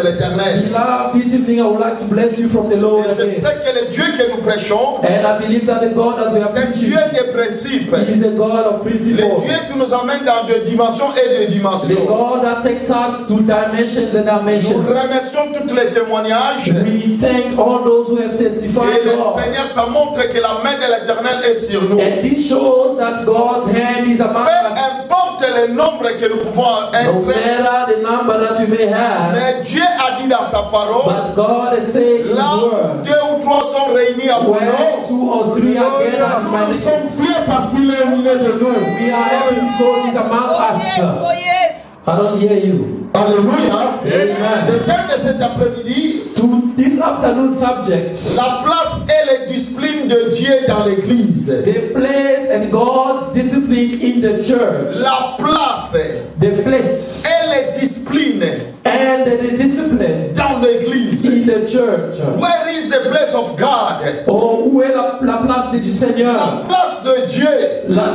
de l'Éternel. Beloved, this evening I would like to bless you from the Lord Et je again. sais que le Dieu que nous prêchons, And I believe that the God that we are c'est un preaching Dieu des principes. is a God of Le principles. Dieu qui nous amène dans des dimensions et des The dimensions. God that takes us to dimensions and Nous dimensions. remercions tous les témoignages. We thank all those who have Et testified, le Lord. Seigneur, ça montre que la main de l'Éternel est sur nous. And this shows that God's hand is among Peu us. importe le nombre que nous pouvons No être, matter the number that you may have, mais Dieu a dit dans sa parole, but God has said in His là où word, 2 ou 3 sont réunis à mon where nom, 2 or 3 are gathered in nous my nous name, sommes fiers parce qu'il est au milieu de nous. we are happy because He's among us. Oh yes. I don't hear you. Alléluia. Amen. Le thème de cet après-midi, To this afternoon subject, la place et les disciplines de Dieu dans l'église. the place and God's discipline in the church. La place The place et les disciplines and the discipline dans l'église. in the church. Where is the place of God? Oh, où est la place du La Seigneur? place de Dieu.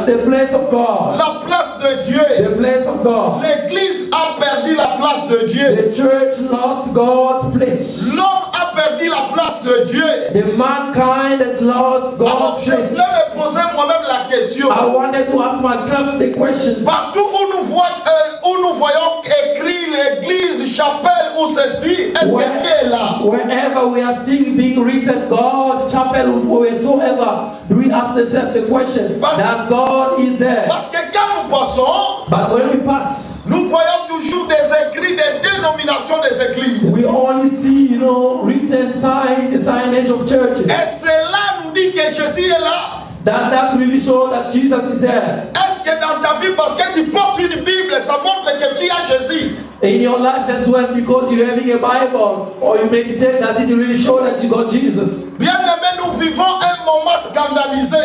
The place of God. La place de Dieu. The place of God. L'église a perdu la place de Dieu. The church lost God's place. L'homme a perdu la place de Dieu. The mankind has lost Alors God's je place. voulais me poser moi-même la question. I wanted to ask myself the question. Partout où nous voyons écrit l'église, chapelle ou ceci, est-ce que Dieu est là? Wherever we are seeing being written, God, chapel, whatsoever, do we ask ourselves the question, does God is there? Parce que quand nous passons, But when we pass, nous voyons toujours des écrits des dénominations des églises. we only see, written signage of churches. Et cela nous dit que Jésus est là. Does that really show that Jesus is there? Est-ce que dans ta vie, parce que tu portes une Bible, ça montre que tu as Jésus? In your life as well, because you're having a Bible or you meditate, does it really show that you got Jesus? Bien-aimés, nous vivons un moment scandalisé.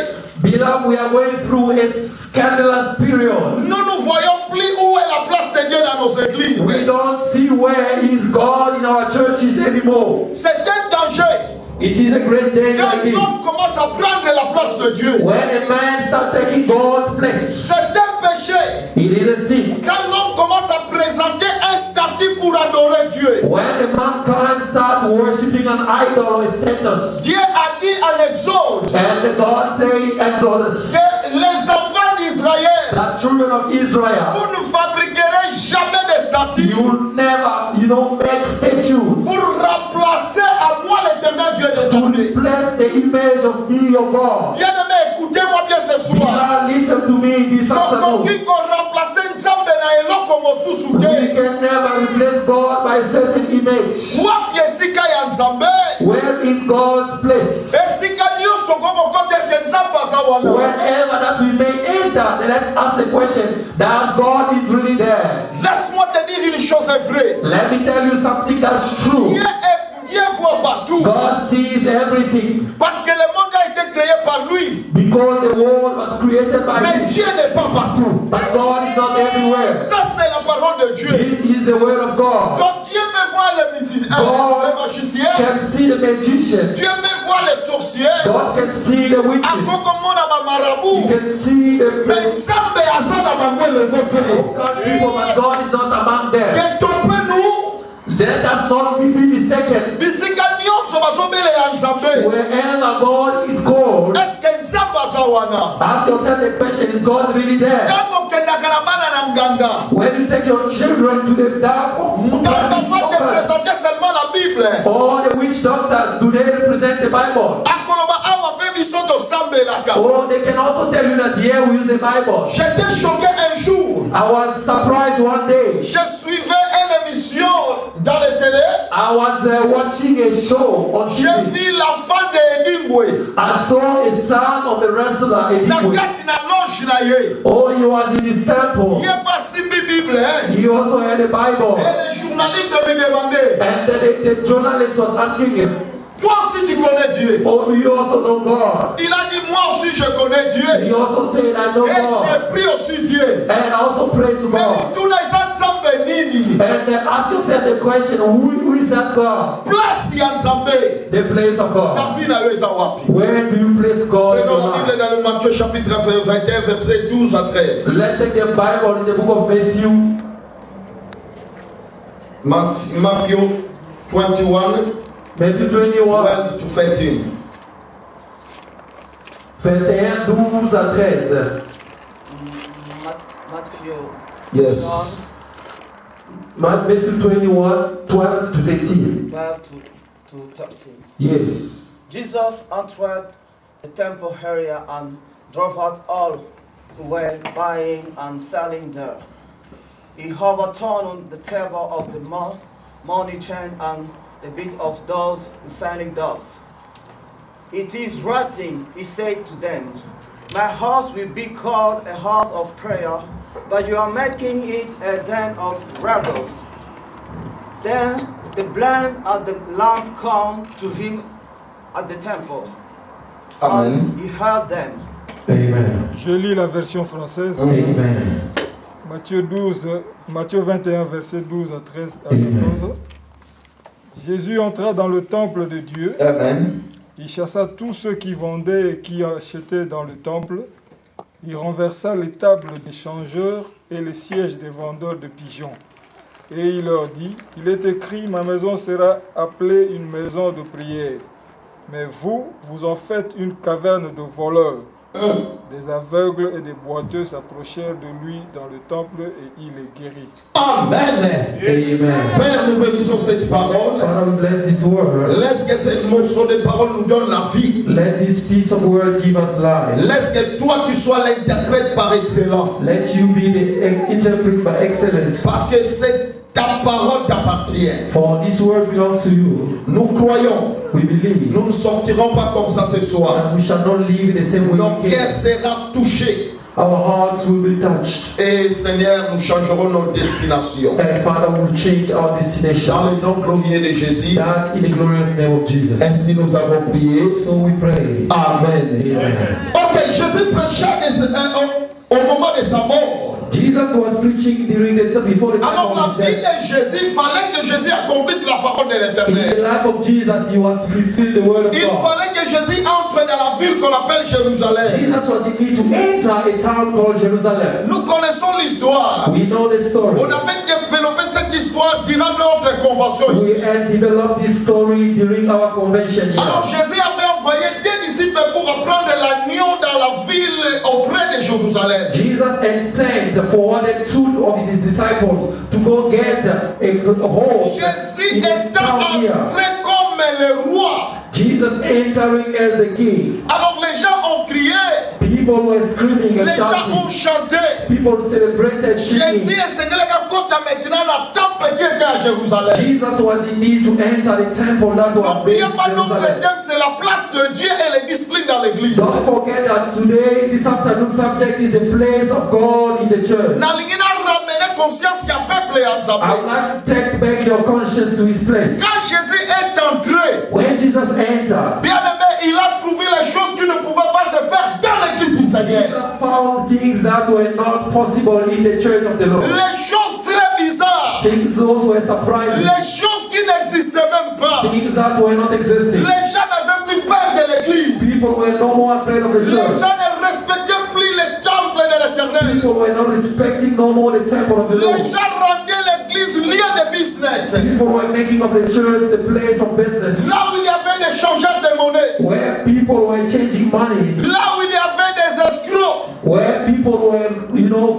Beloved, we are going through a scandalous period. Nous ne voyons plus où est la place de Dieu dans nos églises. We don't see where is God in our churches anymore. C'est un danger. It is a great danger Quand again. l'homme commence à prendre la place de Dieu, When a man starts taking God's place, c'est un péché. it is a sin. Quand l'homme commence à présenter un statut pour adorer Dieu, When the mankind starts worshiping an idol or a status, Dieu a dit en Exode and the God say in Exodus, que les enfants d'Israël, the children of Israel, vous ne fabriquerez jamais de statues you never, make statues pour remplacer à moi l'éternel Dieu des to armées. replace the image of me, your God. Bien-aimés, écoutez-moi bien ce soir. Beloved, listen to me this Donc, afternoon. qui qu'on remplace Nzambe na eloko mosusu We te. can never replace God by a certain image. Wapi esika ya Nzambe? Where is God's place? Esika nyonso kokokota eske Nzambe aza wana? Wherever that we may enter, then let's ask the question, does God is really there? Laisse-moi te dire une chose est vraie. Let me tell you something that's true. Dieu voit partout. God sees everything Parce que le monde a été créé par lui. because the world was created by Mais Him. Dieu n'est pas partout. But God is not everywhere. Ça, c'est la parole de Dieu. This is the word of God. Donc Dieu peut voir les musiciens, les magiciens. Can see the magician. Dieu peut voir les sorciers. God can see the witches. Akoko mona ba He marabout. can see the Mais Nzambe aza na bango elongo te. people, but God is not among them. Que tombe nous. Let us not be mistaken. Bisika nyonso bazobelela Nzambe. Wherever God is called, Est-ce que Nzambe aza wana? ask yourself the question, is God really there? Tango kendaka na bana na nganda. When you take your children to the dark Nganda va te présenter seulement la Bible. all the witch doctors, do they represent the Bible? Akoloba awa pe biso tosambelaka. Or they can also tell you that here we use the Bible. J'étais choqué un jour. I was surprised one day. Je suivais une émission dans les télé. I was watching a show on J'ai TV. vu l'enfant de Edingwe. I saw a son of a wrestler in Na Igbo. kati na loge na ye. Oh, he was in his temple. Il est parti Bible. Hein? He also had a Bible. Et les journalistes me demandaient. And the journalist was asking him, Toi aussi tu connais Dieu. oh, do you also know God? Il a dit moi aussi je connais Dieu. He also said, I know Et God. j'ai pris aussi Dieu. And I also pray to Mais God. tous les Nzambe nini. And ask yourself the question, who is that God? Place ya Nzambe. The place of God. Ta vie na yo eza wapi? Where do you place God in Prenons your la Bible life? dans le Matthieu chapitre 21 verset 12 à 13. Let's take the Bible in the book of Matthew. Matthieu 21, Matthieu 21, 12 to 13. 21, 12 à 13. Matthew Yes. Matthew 21, 12 to 13. 12 to 13. Yes. Jesus entered the temple area and drove out all who were buying and selling there. He overturned the table of the money chain and the bit of those selling doves. It is written, he said to them, my house will be called a house of prayer, but you are making it a den of robbers. Then the blind and the lame come to him at the temple. Amen. And he heard them. Amen. Je lis la version française. Amen. Matthieu 21, verset 12 à 13 à 14. Amen. Jésus entra dans le temple de Dieu. Amen. Il chassa tous ceux qui vendaient et qui achetaient dans le temple. Il renversa les tables des changeurs et les sièges des vendeurs de pigeons. Et il leur dit, il est écrit, ma maison sera appelée une maison de prière. Mais vous, vous en faites une caverne de voleurs. Des aveugles et des boiteux s'approchèrent de lui dans le temple et il les guérit. Amen. Amen. Père, nous bénissons cette parole. Father, we bless this word. Laisse que cette motion de parole nous donne la vie. Let this piece of word give us life. Laisse que toi tu sois l'interprète par excellence. Let you be the interpret by excellence. Parce que ta parole t'appartient. For this word belongs to you. Nous croyons. We believe. Nous ne sortirons pas comme ça ce soir. And we shall not live the same way Nos we cœurs came. seront touchés. Our hearts will be touched. Et Seigneur, nous changerons nos destinations. And Father will change our Dans destination. le nom glorieux de Jésus. That in the glorious name of Jesus. Ainsi nous avons prié. So we pray. Amen. Amen. Ok, Jésus prêchait au moment de sa mort. Jesus was preaching during before the time Alors la of his vie death. de Jésus, il fallait que Jésus accomplisse la parole de In the l'Éternel. life of Jesus, he was to fulfill the word of Il God. fallait que Jésus entre dans la ville qu'on appelle Jérusalem. Jesus was in need to enter a town called Jerusalem. Nous connaissons l'histoire. We know the story. On a fait développer cette histoire durant notre convention We ici. had developed this story during our convention Alors here. Jésus avait envoyé des disciples pour apprendre l'agneau dans la ville auprès de Jérusalem. Jesus had sent forwarded two of his disciples to go get a home Jésus in the étant town here. entré comme le roi. Jesus entering as the king. Alors les gens ont crié, People were screaming and les gens ont shouting. chanté. People celebrated Jésus singing. est Seigneur quand maintenant la temple qui était à Jérusalem. Jesus was in need to enter the temple that was based N'oubliez in pas notre Jerusalem. thème, c'est la place de Dieu et les disciplines dans l'église. Don't forget that today, this afternoon subject is the place of God in the church. Nalingina ramener conscience à peuple et à I Nzambe. would like to take back your conscience to his place. Quand Jésus est entré, When Jesus entered, bien aimé, il a trouvé les choses qui ne pouvaient pas se faire dans l'église du Seigneur. Jesus found things that were not possible in the church of the Lord. Les choses très bizarres, Things those were surprising. les choses qui n'existaient même pas. Things that were not existing. Les gens n'avaient plus peur de l'église. People were no more afraid of the Les church. gens ne respectaient plus les temples de l'éternel. People were not respecting no more the temple of the Les Lord. gens rendaient l'église lieu de business. People were making of the church the place of business. Là où il y avait des changeurs de monnaie. Where people were changing money. Là où il y avait des escrocs. Where people were,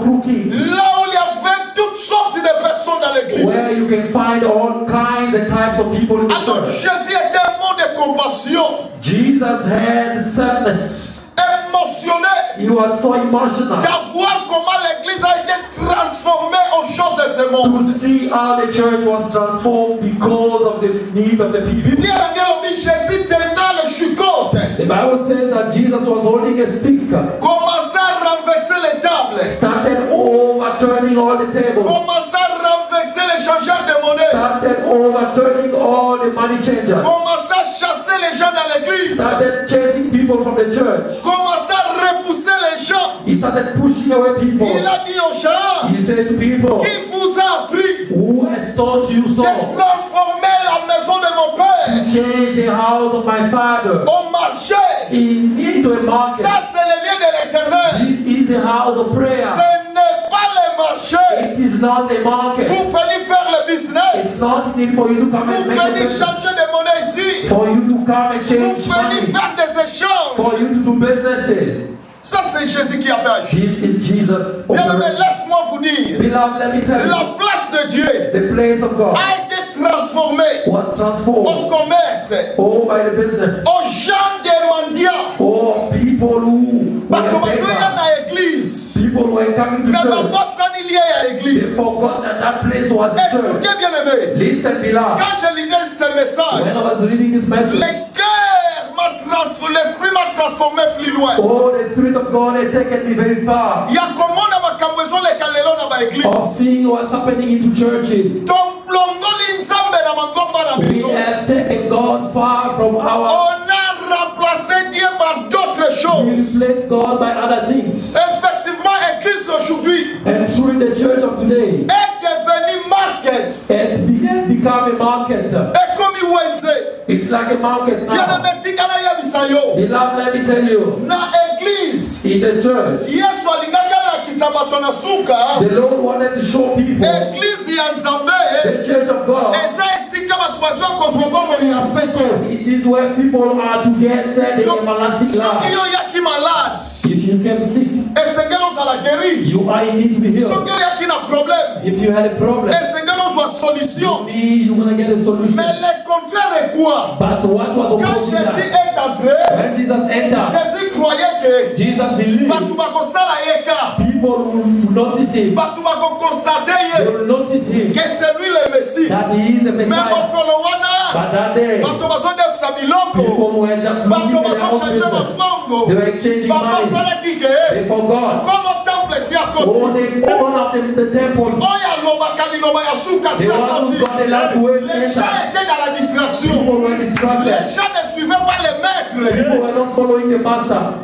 crooking. Là où il y avait toutes sortes de personnes dans Where you l'église. can find all kinds and types of people in the Alors church. Jésus était un mot de compassion, Jesus had sadness. émotionné, He was so emotional d'avoir comment l'église a été transformée aux choses de ce monde. to see how the church was transformed because of the need of the people. Bible a dit Jésus tenant le chicote, The Bible says that Jesus was holding a stick, commençait à renverser les tables, started overturning all the tables, commençait à renverser les changeurs de monnaie, started overturning all the money changers, commençait à chasser les gens dans l'église, started chasing people from the church. commençait à repousser les gens. He started pushing away people. Il a dit aux gens, He said to people, qui vous a appris who has taught you de so? transformer la maison de mon père Change the house of my father au marché? into a market. Ça, c'est le lieu de l'éternel. This is a house of prayer. Ce n'est pas le marché It is not a market pour venir faire le business. It's not need for you to come Vous and make a venez business. changer de monnaie ici. For you to come and Vous change venez money. faire des échanges. For you to do businesses. Ça, c'est Jésus qui a fait agir. This is Jesus. Bien-aimé, laisse-moi vous dire. Beloved, let me tell you, La place de Dieu the place of God a été transformée was au transformed commerce, all by the business. aux gens des mendiants. All people who were Batobazo beggars, yana église. people who were coming to Mais church. babosani lié à They église. forgot that that place was a church. Écoutez bien aimé. Listen, beloved. Quand je lisais ce When message, I was reading this le message, cœur m'a transformé, l'esprit m'a transformé plus loin. oh, the Spirit of God had taken me very far Il y a comment na makambezo le kalelo na ba of église. seeing what's happening into churches. Ton longoli nzambe na mangomba na We biso. have taken God far from our. On a remplacé Dieu par d'autres We choses. replace God by other things. Effectivement, l'église d'aujourd'hui And truly, the church of today, est devenue market. it has become a market. Et comme il wenze, It's like a market il y a now. des metikana ya bisayo. Beloved, let me tell you, Na église, in the church, Yesu alingaka la kisabato na suka. the Lord wanted to show people Église ya Nzambe the church of God. eza esika bato bazwa kozwa bongo ya seko. It is where people are to get the Donc, everlasting soki life. yo yaki malade, If you came sick, esengeli ozala guéri. you are in need to be healed. Soki yo yaki na problème, If you had a problem, esengeli ozwa solution. maybe you're gonna get a solution. Mais le contraire est quoi? But what was Quand opposing Jésus that? est entré, When Jesus entered, Jésus croyait que Jesus believed bato bakosala ye ka, people will notice him. bato bakokonstate They ye will notice him que c'est lui le Messie. that he is the Mais Messiah. mokolo wana But that day, bato bazodefisa biloko, people were just looking bato at their own bazochange business. mafongo, They were exchanging money. babasalaki ke They forgot. kolo temple si Oh, akoti they own up the temple. oyo alobaka liloba ya suka si The one who's akoti. got the last word Les gens enter. étaient dans la distraction. People were Les distracted. gens ne suivaient pas les maîtres. People were not following the master.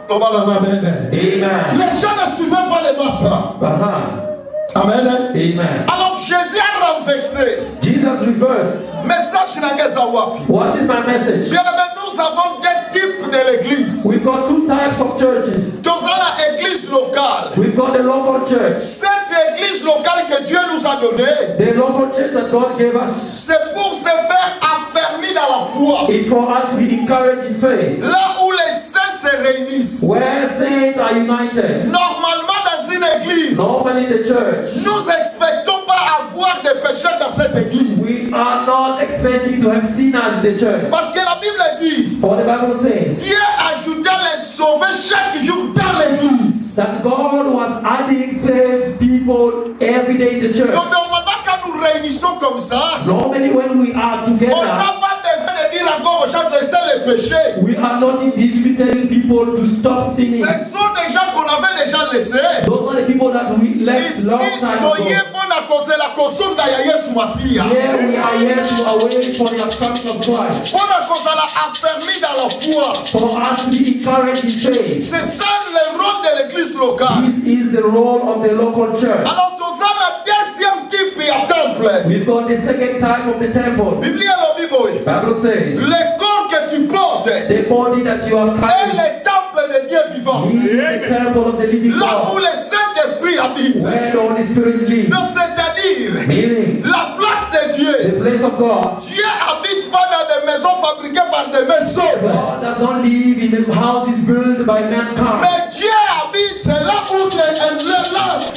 Loba la amen. Amen. Les gens ne suivaient pas les masters. Amen. Amen. Alors Jésus a renversé. Jesus reversed. Message n'angeza wapi. What is my message? Bien aimé, nous avons des types de l'église. We've got two types of churches. Nous avons l'église locale. We've got the local church. Cette église locale que Dieu nous a donnée, The local church that God gave us. c'est pour se faire affermir dans la foi. It's for us to be encouraged in faith. Là où les saints se réunissent. Where saints are united. Normalement dans une église, Normally the church. nous expectons pas avoir des pécheurs dans cette église. We are not expecting to have sinners in the church. Parce que la Bible dit, For the Bible says Dieu ajoutait les sauvés chaque jour dans l'église. that God was adding saved people every day in the church. Donc normalement quand nous réunissons comme ça, Normally when we are on together, n'a pas besoin de dire encore aux gens de laisser les péchés. we are not indeed to be telling people to stop Ce sinning. sont des gens qu'on avait déjà laissés. Those are the people that we left Ici, long time ago. toye bona kozela kosonga ya Yesu Masiya. Here we are yet to await for the coming of Christ. Bona kozala affermi dans la foi. For us to be encouraged in faith. C'est ça le rôle de l'église locale. This is the role of the local church. Alors toza la deuxième type ya temple. We've got the second type of the temple. Biblia lobi boy. Bible says Le corps que tu portes est the body that you are carrying le temple de Dieu vivant. is the temple of the living Là où God, le Saint-Esprit habite. where the Holy Spirit lives. Donc c'est-à-dire Meaning, la place de Dieu. the place of God. Dieu habite pas dans des maisons fabriquées par des mains sauves. God does not live in the houses built by mankind. Mais Dieu habite, c'est là où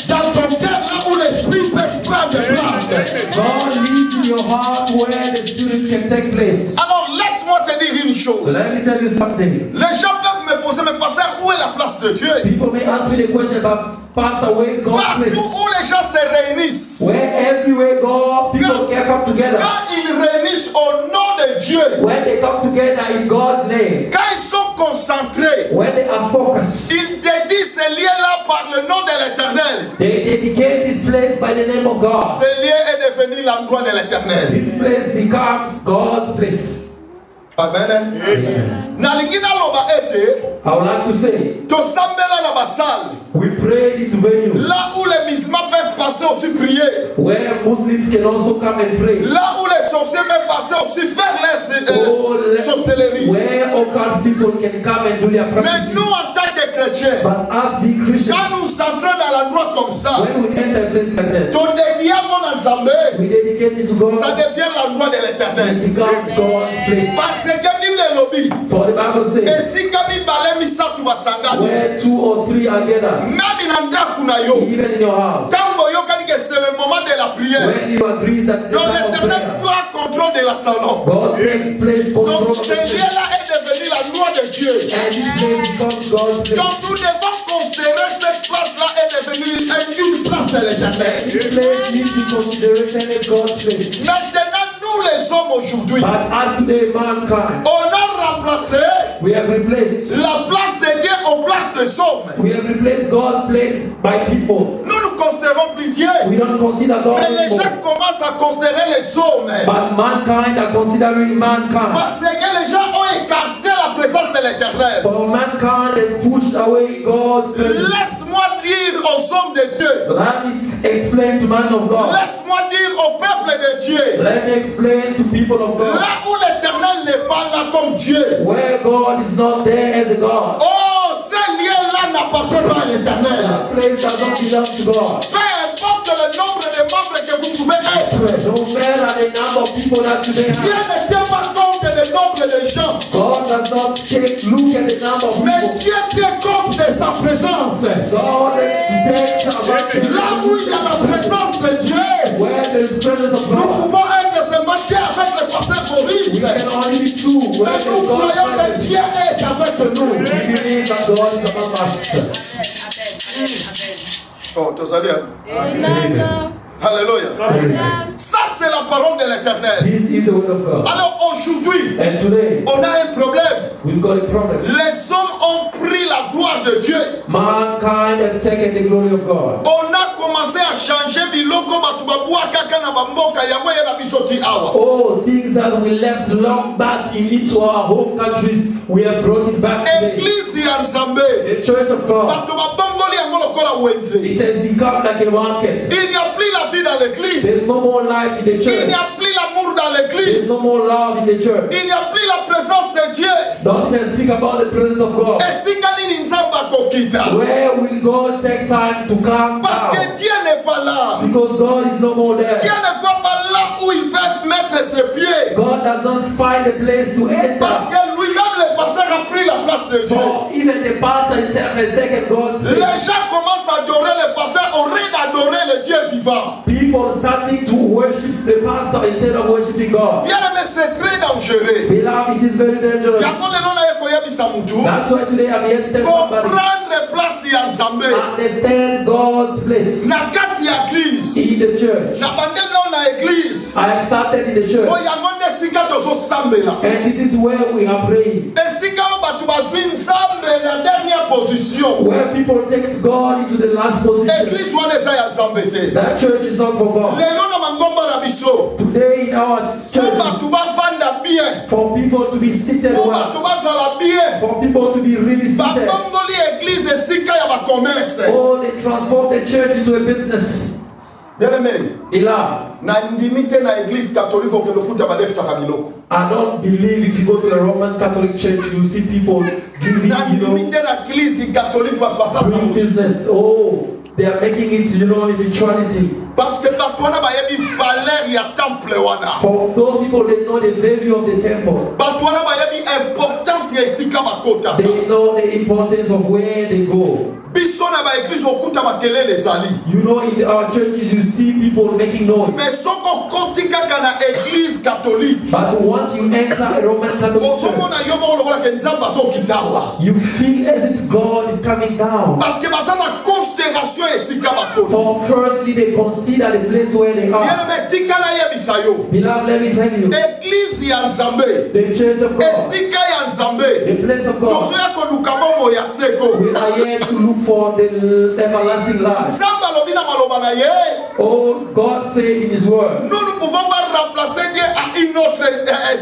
dans ton cœur, là où l'esprit peut prendre place. God lives in your heart where the Spirit can take place. Alors laisse-moi te dire une chose. Let me tell you something. Les gens peuvent me poser, mais pasteur, où est la place de Dieu? People may ask me the question about Pastor, where is God's Partout place? où les gens se réunissent, Where everywhere God, people can come together. quand ils réunissent au nom de Dieu, When they come together in God's name, quand ils sont concentrés, when they are focused, ils dédient ce lieu-là par le nom de l'Éternel. they dedicate this place by the name of God. Ce lieu est devenu l'endroit de l'Éternel. This place becomes God's place. Amen. Amen. Nalingi naloba ete, I would like to say, tosambela na basale. we prayed into venues Là où les musulmans peuvent passer aussi prier. where Muslims can also come and pray. Là où les sorciers peuvent passer aussi faire Oh, leur sorcellerie. where occult people can come and do their Mais practices. nous, en tant que chrétien, But us being Christians, quand nous entrons dans l'endroit comme ça, when we enter a place like this, ton dédiement en Zambé, we dedicate it to ça God. devient l'endroit de l'éternel. It becomes God's place. Parce que Bible est lobby. For the Bible Et says, si Kabi Balé Misatu Basanga, where 2 or 3 are gathered, même in Andakuna yo, even in your house, Tambo yo kani que c'est le moment de la prière. when you agree that it's the Donc time of l'éternel prayer, prend contrôle de la salon. God takes place, control Donc of the ce place, lieu-là est devenu la loi de Dieu. and this place becomes God's Donc place. nous devons considérer cette place-là est devenue une place de l'éternel. This place needs to be consideration as God's place. Maintenant, nous les hommes aujourd'hui, But as today, mankind, on a remplacé we have replaced, la place de Dieu aux places des hommes. we have replaced God's place by people. Nous ne considérons plus Dieu. We don't consider God Mais les gens anymore. commencent à considérer les hommes. But mankind are considering mankind. Parce que les gens ont écarté la présence de l'éternel. For mankind has pushed away God's presence. Laisse-moi dire aux hommes de Dieu. Let me explain to man of God. Laisse-moi dire au peuple de Dieu. Let me explain to people of God. Là où l'éternel n'est pas là comme Dieu. Where God is not there as a God. Oh, ce lieu-là n'appartient pas à l'éternel. That place does not belong to God. Peu importe le nombre de membres que vous pouvez être. No matter the number of people that you may Dieu have. ne tient pas compte du nombre de gens. God does not look at the number of Mais people. Dieu tient compte de sa présence. God takes about Là où il y a la présence de Dieu, where there is presence of nous God. pouvons être ce matin avec le pasteur Boris. We can only be true where Mais there nous is God's croyons que presence. Dieu est avec nous. We believe that God is among us. Oh, tous allez. Amen. Alléluia. Amen. Ça, c'est la parole de l'éternel. This is the word of God. Alors aujourd'hui, And today, on a un problème. we've got a problem. Les hommes ont pris la gloire de Dieu. Mankind has taken the glory of God. On a commencé à changer biloko batubabua kaka na bamboka yango na bisoti awa. All things that we left long back into our home countries, we have brought it back today. Église ya Nzambe. The church of God. Bato babongoli yango lokola wenze. It has become like a market. Il n'y a plus la vie dans l'église. There's no more life in the Il church. n'y a plus l'amour dans There's l'église. no more love in the church. Il n'y a plus la présence de Dieu. Don't even speak about the presence of God. Esika nini Nzamba kokita. Where will God take time to come Parce que down? Dieu n'est pas là. Because God is no more Dieu there. ne voit pas là où il peut mettre ses pieds. God does not find a place to Parce enter. que lui-même, le pasteur, a pris la place de Dieu. For even the pastor himself has taken God's Les place. gens commencent à adorer le pasteur au lieu d'adorer le Dieu vivant. People starting to worship the pastor instead of worshiping God. Bien aimé, c'est très dangereux. Beloved, it is very dangerous. Yango lelo na ye koyebisa mutu. That's why today I'm here to tell somebody. Comprendre place ya Nzambe. Understand God's place Na kati ya église. in the church. Na bandeli nao na église. I have started in the church. O yango nde esika tozosambela. And this is where we are praying. Esika oyo bato bazwi Nzambe na dernière position. Where people takes God into the last position. Église wana eza ya Nzambe te. That church is not for God. Lelo na mangomba na biso. Today in our Po church, bato bafanda bien. for people to be seated Po well, bato bazala bien. for people to be really seated. Babongoli église esika ya bacommerce. Oh, they transform the church into a business. Bien aimé, Beloved, na ndimi te na église catholique okende okuta badefisaka biloko. I don't believe if you go to the Roman Catholic Church, you see people giving, Na ndimi te na église catholique bato basala doing musu. business. Oh, they are making it, eventuality. Parce que bato wana bayebi valeur ya temple wana. For those people, they know the value of the temple. Bato wana bayebi importance ya esika bakota. They know the importance of where they go. Biso na ba église okuta makelele ezali. You know, in our churches, you see people making noise. Mais soko koti kaka na église catholique. But once you enter a Roman Catholic church, Ozomona yo moko lokola ke Nzambe azokita awa. you feel as if God is coming down. Parce que baza na considération esika bakota. For firstly, they consider the place where they Bien are. aimé, tikala yebisa yo. Beloved, let me tell you, Église ya Nzambe. the church of God, Esika ya Nzambe. the place of God, Tozoya koluka bomo ya seko. we are here to look for the everlasting life. Nzambe alobi na maloba na ye. Oh, God said in His word, Nous ne pouvons pas remplacer Dieu à une autre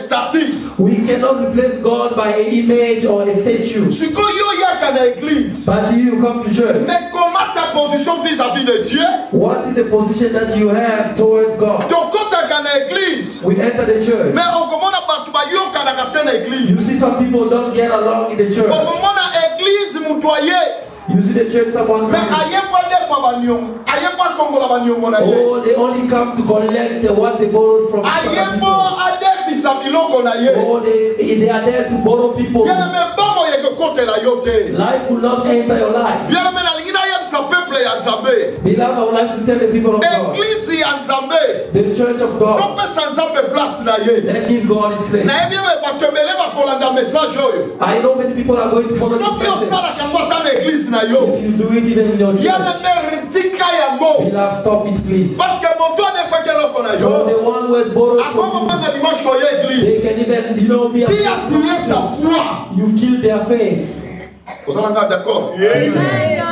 statue. we cannot replace God by an image or a statue. Siko yo yaka na église. But you come to church, Mais comment ta position vis-à-vis de Dieu? what is the position that you have towards God? Tokotaka na église. We enter the church. Mais okomona bato bayokanaka te na You église. see some people don't get along in the church. Okomona église mutu tutoyer. You see the church, someone Mais coming. aïe pas des fois bagnon, aïe pas Congo la bagnon mon aïe. Oh, they only come to collect what they borrowed from Aïe other people. pas à des fils à biloko na ye. Oh, they are there to borrow people. Bien mais bon moyen que côté la yote. Life will not enter your life. Bien mais na lingina yem sa peuple ya Nzambe. Beloved, I would like to tell the people of God, Église ya Nzambe. the church of God, Comme ça Nzambe place na ye. let's give God his place. Na yebi me batemele bakolanda message oyo. I know many people are going to follow Soki this message. osala kango ata na église na yo. If you do it even in your Ya church, na meritika yango. beloved, stop it, please. Parce que mon doigt ne fait que l'autre na So yo. the one who has borrowed À quoi from moment you, na dimanche koye they église. can even, be Qui a tiré sa foi? you kill their faith. Vous êtes encore d'accord? Amen.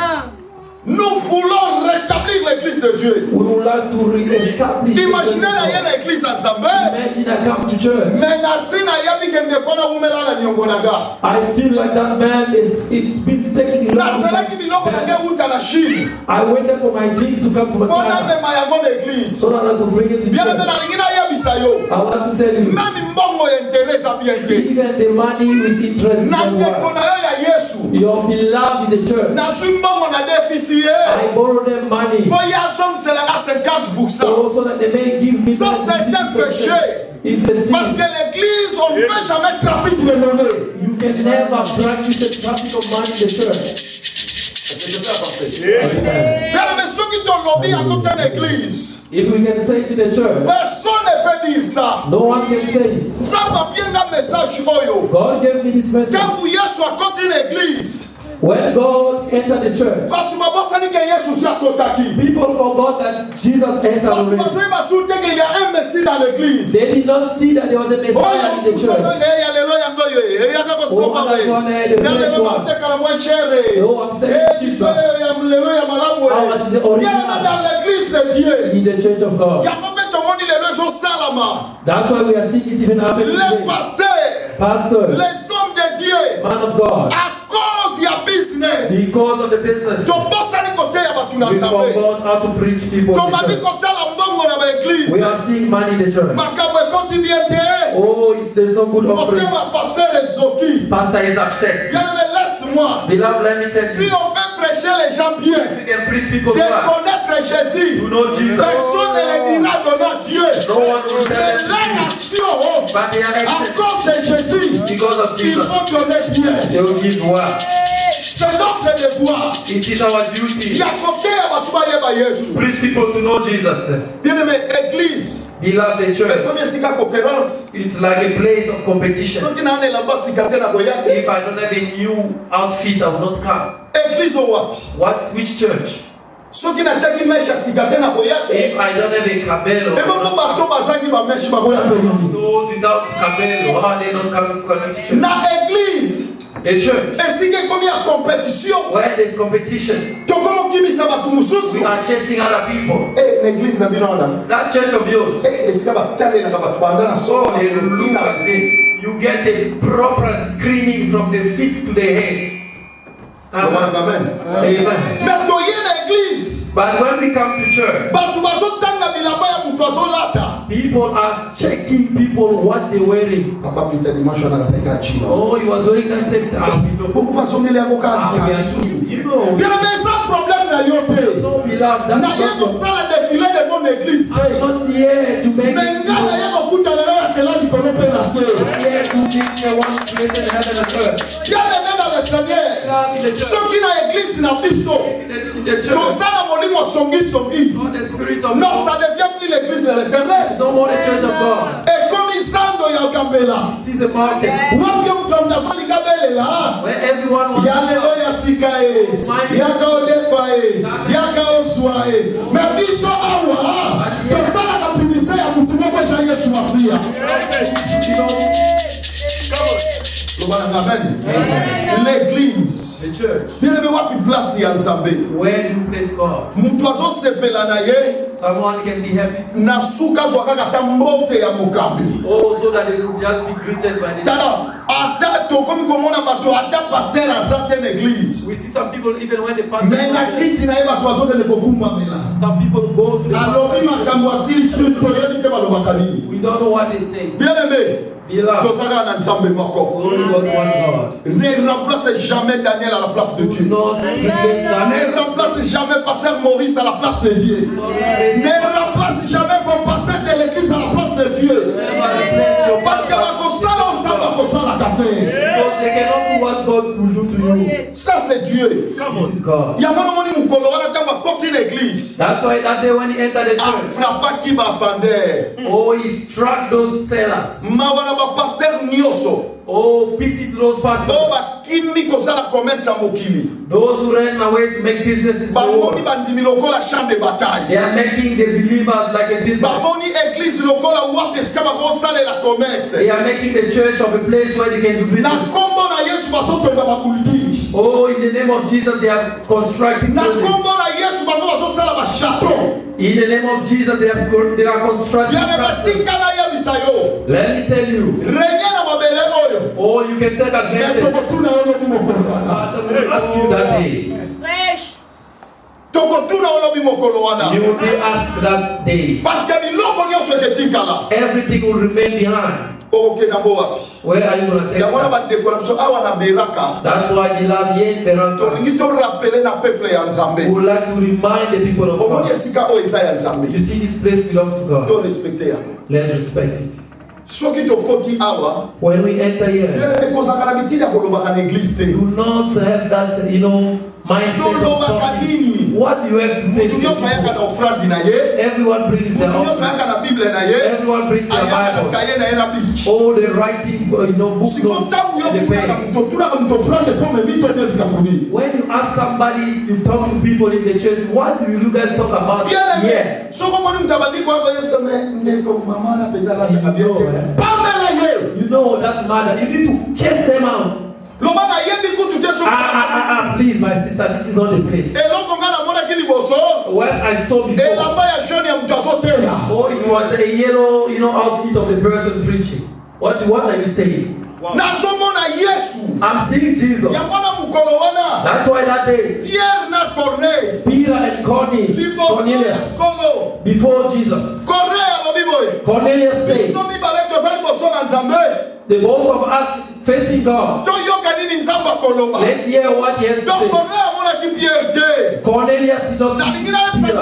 Nous voulons rétablir l'église de Dieu. We would like to re-establish the Imaginez church of na God. ye na église ya Nzambe. Imagine I come to church. Mais na si na yebi ke ndeko na wumela na niongo na ga. I feel like that man it's been taking Na long selaki biloko na ge time. uta na Chine. I waited for my things to come from Mpona China mema yango na église. so that I could bring it to Bien mais church. na lingi na yebisa yo. I want to tell you, Même mbongo ya intérêt za bien te. even the money with interest is Na not ndeko worth. na yo ya Yesu. Your beloved in the church. Na zwi mbongo na déficit. I borrow them money Po ya zongiselanga 50%. so that they may give me Ça, c'est un péché. It's a Parce sin. que l'église, on ne fait jamais trafic de monnaie. You can never practice the traffic of money in the church. Amen. Bien, mais ceux qui t'ont lobby à toute une église, If we can say to the church, personne ne peut dire ça. no one can say it. Ça va bien un message oyo. God gave me this message. Quand vous y êtes à côté d'une église, When God entered the church, tu m'as pas dit que Yesu s'est côté. people forgot that Jesus entered Tu m'as already. dit qu'il y a un messie dans l'église. They did not see that there was a Messiah in the church. No, I'm saying Jesus. How is the original Dans l'église de Dieu. in the church of God? Salama. That's why we are seeing it even happen Les today. pasteurs, Pastors, les hommes de Dieu, man of God, à cause il y a business. because of the business, Ton boss a dit côté ya batu na we Nzambe. forgot how to preach people Ton in mari the church. côté la mbongo na ba We église. are seeing money in the church. Makambo ekoti bien te. Oh, there's no good Côté offerings. ma pasteur ezoki. Pastor is upset. Bien mais laisse-moi. Beloved, let me tell Si you, on veut prêcher les gens bien, we can preach people de well. connaître Jésus, You know Jesus. personne ne les dira donner Dieu. No one will Mais tell leur them action, but they are à actions. cause de Jésus, Because of ils Jesus, vont donner bien. they will give well. C'est notre devoir. It is our duty Il y a côté ya batu ba yeba Yesu. to preach people to know Jesus. Bien-aimé, église, Beloved, the le church, premier sika concurrence. it's like a place of competition. Soki na ane là-bas sika te na boya te. If I don't have a new outfit, I will not come. Église o wapi? Which church? Soki na tiaki mesha sika te na boya te. If I don't have a cabello, Et même bato bazangi ba meshi ba boya te. those without cabello, how are they not coming to church? Na église, A church esika komi ya compétition. where there's competition, Tokomo kimisa batu we mususu. are chasing other people. Eh, l'église na bino wana. That church of yours, Eh, esika ba tale na ba banda na so so. they look at it. You get the proper screening from the feet to the head. Amen. Amen. Mais toye na église. But when we come to church, Batu bazotanga bilamba ya mutu azolata. people are checking people what they're wearing. Papa Peter dimanche wana nafika chino. Oh, he was wearing that same thing. Beaucoup bazongeli yango Ah, kaka we are- lisusu. You know, Bien mais ça problème na yo te. no, beloved, Na that's ye not your- kosala défilé de mon église I'm te. not here to make Mais nga na ye kokuta lelo ya kela likolo mpe na se. I'm here to teach you one place in heaven and earth. Ya lebe na le Seigneur. God in the church, Soki na église na biso. in the church, Tosala molimo songi. not the spirit of Non, God. ça devient plus l'église de l'éternel. No more the church of God. Et comme Isando ya Gambela. It is a market Wapi mtu mtafali Gambela. where everyone wants Ya to lelo come. ya sika e. Ya ka odefa e. Ya ka oswa e. Mais biso awa. Tosala ka publicité ya mutu moko ja Yesu asia. You know, Amen. L'église. the church, Bien aimé wapi place ya Nzambe. where do you place God? Mutu azosepela na ye. Someone can be happy. Na suka zwaka kata mbote ya mokambi. Oh, so that they will just be greeted by the Tala ata to tokomi komona bato ata pasteur aza te na église. We see some people even when the pastor. Mais na kiti na ye bato azokende kogumbamela. Some people go to the alobi makambo asili toyebi te balobaka nini. We don't know what they say. Bien aimé. Tozala na nzambe moko. Ne remplace jamais Daniel à la place de Dieu. Ne remplace jamais pasteur Maurice à la place de Dieu. Ne remplace jamais vos pasteurs de l'église à la place de Dieu. Parce que bakosala nzambe bakosala kate. They cannot do what God will do to you. Ça c'est Dieu. This is God. Yamana moni mukolo wana tamba koti l'église. That's why that day when he entered the church, frappa ki ba fander. oh, he struck those sellers. Mawana ba pasteur nyoso. Oh, pity to those pastors. Oh, ba kimi kosala commerce ya mokili. Those who ran away to make businesses. Bamoni bandimi lokola champ de bataille. They are making the believers like a business. Bamoni église lokola wapi eskaba kosala la commerce. They are making the church of a place where they can do business. Na kombo na Yesu basotonda bakuldi. Oh, in the name of Jesus, they are constructing Na buildings. kombo na Yesu bango basosala ba château. In the name of Jesus, they are constructing castles. Let me tell you. Oh, you can take advantage. But I will ask you that day. You will be asked that day. Everything will remain behind. Where are you going to take that? That's why we love here in Beranta. We would like to remind the people of God. You see, this place belongs to God. Let's respect it. When we enter here, do not have that, mindset of talking. What do you have to say to people? Everyone brings their offering. Everyone brings their Bible. All the writing, book notes, the pen. When you ask somebody, you talk to people in the church, what do you guys talk about here? You know that matter. You need to chase them out. Please, my sister, this is not the place. What I saw before, it was a yellow, outfit of the person preaching. What are you saying? Wow. I'm seeing Jesus. That's why that day, Peter and Cornelius, before Jesus, Cornelius said, the both of us facing God. Let's hear what he has to say. Cornelius did not see Peter. I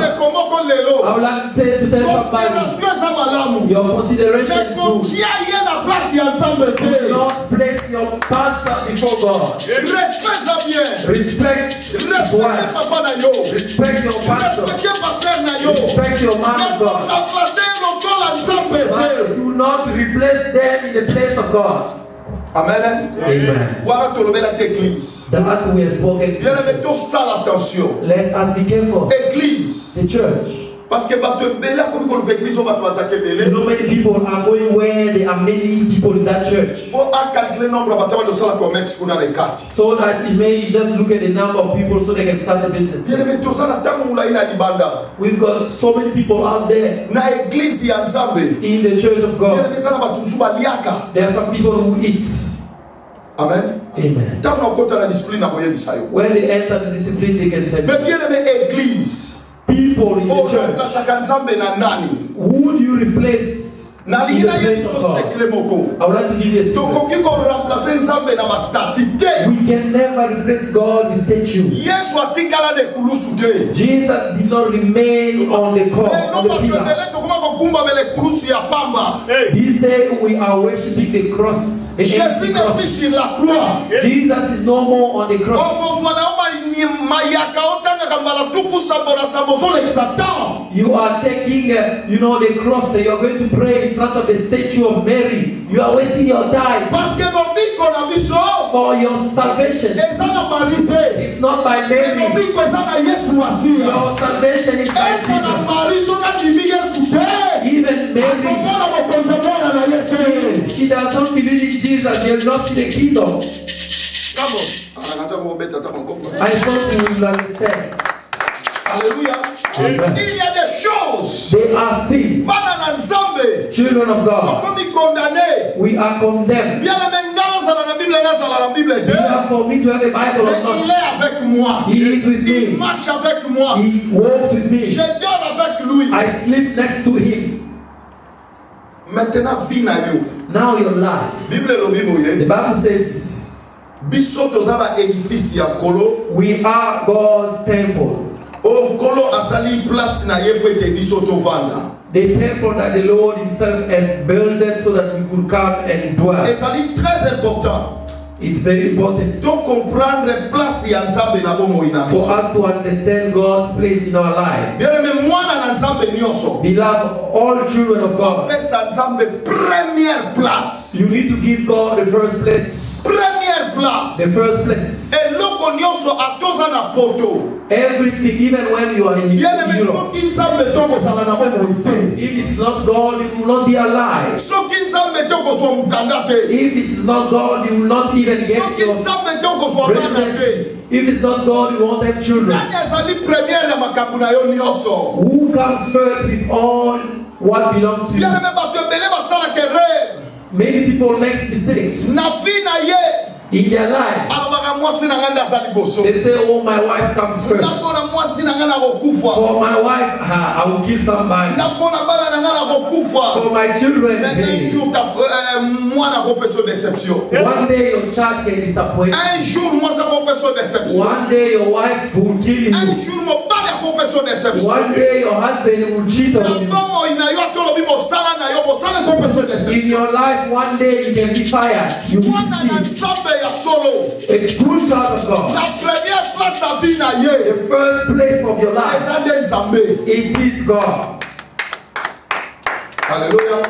would like to tell somebody, your consideration is good. Do not place your pastor before God. Respect his wife. Respect your pastor. Respect your man of God. But do not replace them in the place of God. Amen. Amen. That we have spoken. Let us be careful. The church. Parce que many people are going where there are many people in that church. So that it may just look at the number of people so they can start the business. We've got so many people out there in the church of God. There are some people who eat. Amen. Amen. When they enter the discipline, they can tell you. People in the church. Who do you replace in the place of God? I would like to give you a secret. We can never replace God with statue. Jesus did not remain on the cross, on the pillar. This day we are worshiping the cross. The cross. Jesus is no more on the cross. You are taking, the cross that you are going to pray in front of the statue of Mary. You are wasting your time. For your salvation, it's not by Mary. Your salvation is by Jesus. Even Mary, she does not believe in Jesus. They will not see the kingdom. Come on. I thought you will understand. Hallelujah. Il y a des choses. There are things. Children of God. We are condemned. for me to have a Bible or il not. est avec moi. He is with Il me. marche avec moi. He walks with me. Je dors avec lui. I sleep next to him. Maintenant, vie na yo. Now your life. Bible lobi The boye. Bible says this. Biso tozaba édifice ya kolo. We are God's temple. O kolo asali place na ye po ete biso tovanda. The temple that the Lord himself had built it so that we could come and dwell. Ezali très important. It's very important Donc comprendre place ya nzambe na bomo ina for biso. us to understand God's place in our lives. Bien aimé, mwana na nzambe nyonso. Beloved, all children of God, Pesa nzambe première place. you need to give God the first place. Première place. The first place. Eloko nyonso atoza na poto. Everything, even when you are in Bien aimé, Europe. soki nzambe tokozala na bomo ite. If it's not God, you will not be alive. Soki nzambe tokozwa mukanda te. If it's not God, you will not even get Soki your nzambe tokozwa bana residence. te. If it's not God, you won't have children. Nani azali première na makambo na yo nyonso? Who comes first with all what belongs to Bien you? aimé, bato ebele basalaka erreur. Many people make mistakes Na vie na ye. in their lives. Alobaka mwasi na nga nde aza liboso. They say, oh, my wife comes first. Ndapona mwasi na nga nakokufa. For my wife, I will kill somebody. Ndapona bana na nga nakokufa. For my children, Mais un hey. jour, mwana akopeso déception. One day your child can disappoint you. Un jour, mwasi akopeso déception. One day your wife will kill Un you. jour, mobali akopeso déception. One day your husband will cheat on you. Ntango ina yo atolobi mosala na yo, mosala akopeso In déception. your life, one day you can be fired. You will Mwana na see nzambe ya solo. a good child of God. La première place à vie na ye. The first place of your life, Eza nde nzambe. it is God. Alléluia.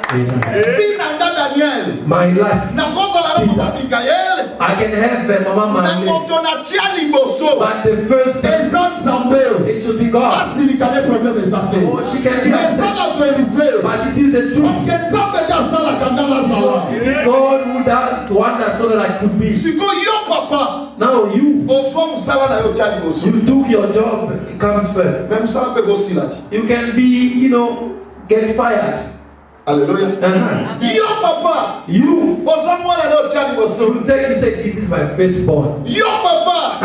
Vie na nga Daniel. My life, Nakozala na papa Mikael. I can have Mama Mais Mali, moto na tia liboso. but the first place, Eza nzambe. it should be God. Asilikane problème eza te. Oh, she can be Mais eza upset, la vérité. but it is the truth. Parce que nzambe nde asalaka nga nazala. It is God who does wonders so that I could be. Sikoyo yo papa. Now you Ozwa mosala na yo tia liboso. took your job, it comes first. Mais mosala mpe kosila te. You can be, get fired. Alléluia. Yo papa. You Ozwa mwana na yo tia liboso. you say, this is my firstborn. Yo papa.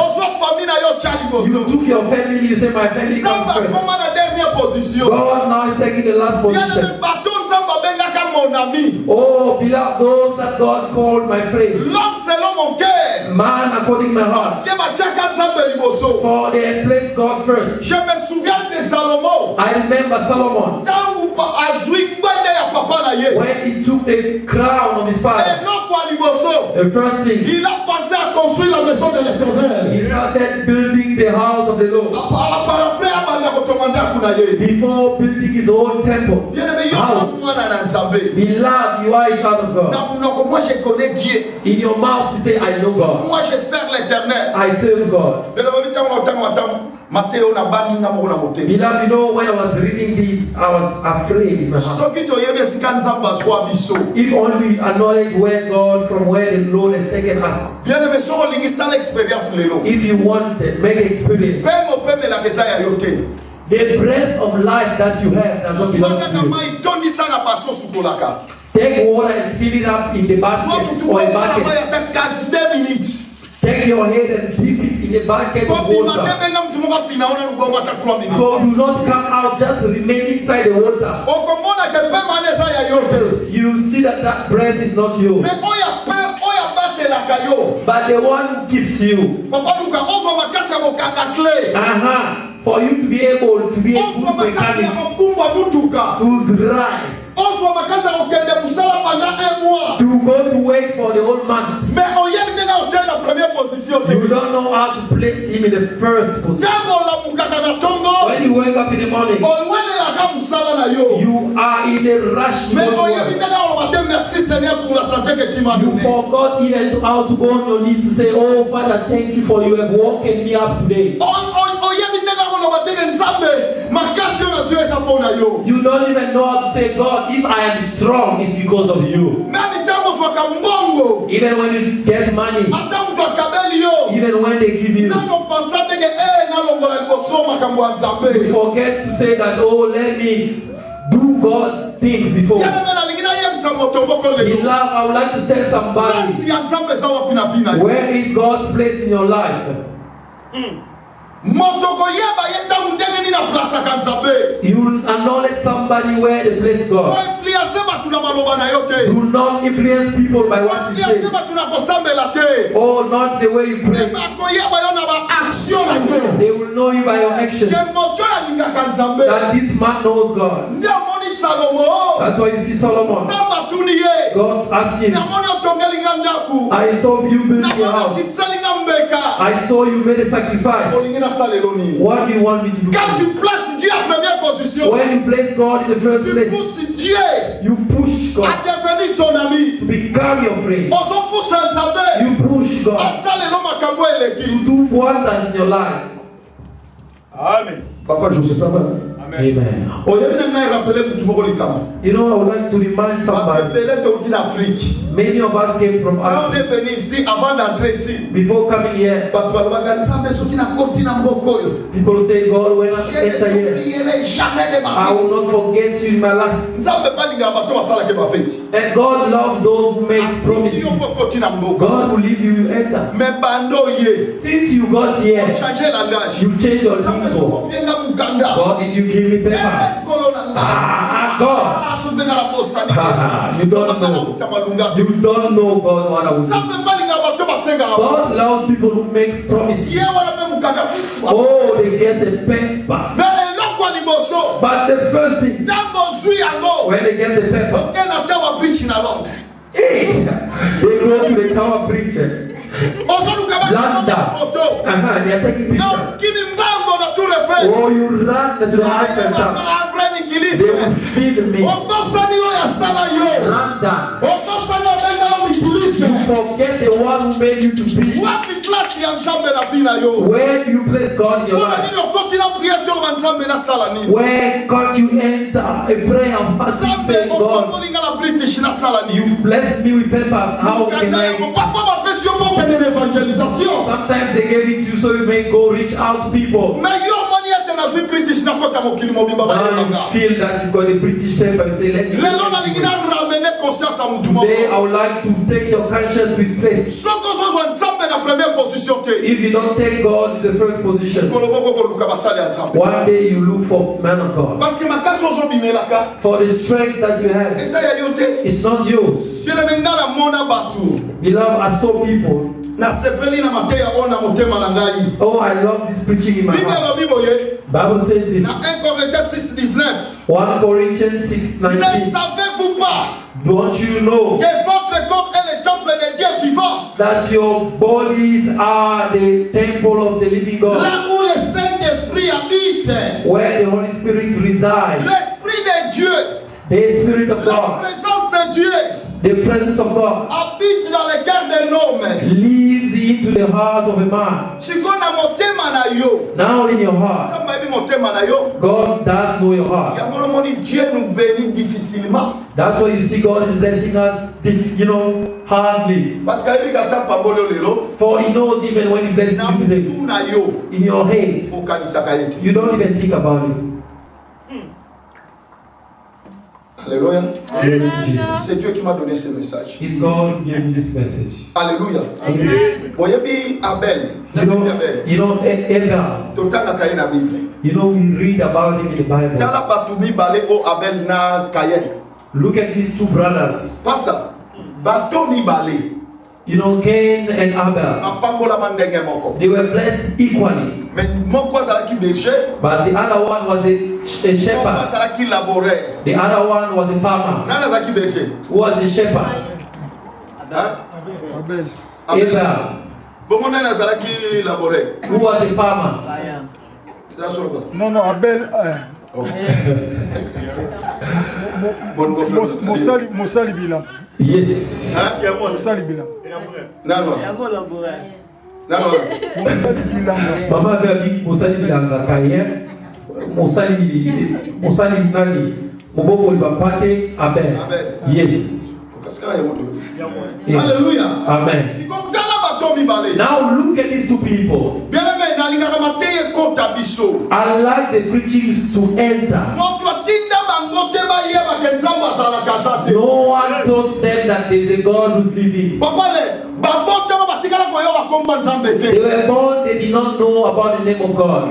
Ozwa famille na yo tia You liboso. took your family, you say, my family Nzambe comes first. akoma na dernière position. God now is taking the last Bien position. aimé, bato nzambe abengaka mon ami. Oh, beloved, those that God called my friends. L'homme selon mon cœur. Man according to my heart. Parce que batiaka nzambe liboso. For they had placed God first. Je me souviens de Salomon. I remember Solomon Ntango azwi ngwende ya papa na ye. when he took the crown of his father. Eloko ya liboso. The first thing, Il a pensé à construire la maison de l'Éternel. he started building the house of the Lord Après abanda kotonga ndako na ye. before building his own temple. Bien aimé, yo House. mwana na nzambe. Beloved, you are a child of God. Na munoko, moi je connais Dieu. In your mouth, you say, I know God. Moi je sers l'Éternel. I serve God. Bien aimé, ntango Matteo na baninga moko na motema. Beloved, when I was reading this, I was afraid in my heart. Soki toyebi esika nzambe azwa biso. If only we acknowledge where God, from where the Lord has taken us. Bien aimé, soko olingi sala expérience lelo. If you want it, make experience. Pe mopembelaka eza ya yo te. The breath of life that you have does not belong Kaka to you. mai tondisa na baso sukolaka. Take water and fill it up in the Soit basket mutu or a kotala mai bucket. ata 42 minutes. Take your head and dip it in a bucket of Kopi water. matebenga mutu moko afina ona lugongo ata 3 minutes. So do not come out, just remain inside the water. Okomona ke pe mane eza ya yo te. You see that breath is not yours, Mais oya pe oya batelaka yo. but the one who gives you. Papa luka ozwa makasi ya kokanga clé. For you to be able to be a Ozwa good makasi ya mechanic, kokumba mutuka. to drive, Ozwa makasi ya kokende musala pendant 1 mois. to go to wait for the old man. Mais oyebi ndenge otia na première position te. You don't know how to place him in the first position. Ntango olamukaka na ntongo. When you wake up in the morning, Olwelelaka musala na yo. you are in a rush to Mais go to oyebi work. ndenge oloba te merci Seigneur pour la santé que tu m'as You donnée. forgot even how to go on your knees to say, oh Father, thank you for you have woken me up today. Oyebi ndenge oloba te ke nzambe makasi oyo nazwi eza mpo na yo. You don't even know how to say, God, if I am strong, it's because of you. Meme ntango ozwaka mbongo. Even when you get money, Ata moto akabeli yo. even when they give you, Nano pensa te ke nalongola liboso makambo ya nzambe. you forget to say that, oh, let me do God's things before. Yana mena lingi na ye Beloved, I would like to tell somebody, where is God's place in your life? You will acknowledge somebody where they place God. You will not influence people by what you say. Oh, not the way you pray. They will know you by your actions. That this man knows God. That's why you see Solomon. God asked him, I saw you build your house. I saw you made a sacrifice. What do you want me to do? When you place God in the first place, you push God to become your friend. You push God to do wonders in your life. Amen. Papa, je sais ça va. Amen. You know, I would like to remind somebody. Many of us came from Africa. Before coming here, people say, God, when I enter here, I will not forget you in my life. And God loves those who make promises. God will leave you enter. Since you got here, you change your lingo. God, if you give me papers, God, you don't know. You don't know God what I will do. God loves people who make promises. Oh, they get the paper. But the first thing, when they get the paper, hey, they go to the tower preacher. London. They are taking pictures. Oh, you run to the Eiffel Tower. They will feed me. London. You forget the one who made you to be. Where do you place God in your life? Where can't you enter a prayer and fasting saying, God, you bless me with papers. How can I? Sometimes they gave it to you so you may go reach out to people. Now you feel that you've got a British paper. You say, let me. Today I would like to take your conscience to his place. If you don't take God to the first position, one day you look for man of God. For the strength that you have, it's not yours. Beloved, I saw people. Oh, I love this preaching in my heart. Bible says this. 1 Corinthians 6:19. Don't you know that your bodies are the temple of the living God, where the Holy Spirit resides? The Spirit of God, the presence of God, lives into the heart of a man. Now in your heart, God does know your heart. That's why you see God is blessing us, hardly. For He knows even when He blesses you today, in your head, you don't even think about it. Alléluia. C'est Dieu qui m'a donné ce message. It's God who gave me this message. Alléluia. Voyez Abel. Abel. You know, we read about him in the Bible. Look at these two brothers. Pastor, you know, Cain and Abel, they were blessed equally. But the other one was a shepherd. The other one was a farmer. Who was a shepherd? Abel. Who was the farmer? Non, Abel. Moussali Bilam. Yes. Moussali Bilam. Maman avait dit Moussali Bilam Kayen. Moussali Nani. Moboko Libapate Abel. Yes. Hallelujah. Amen. Now look at these two people. I like the preachings to enter. No one told them that there is a God who's living. They were born, they did not know about the name of God.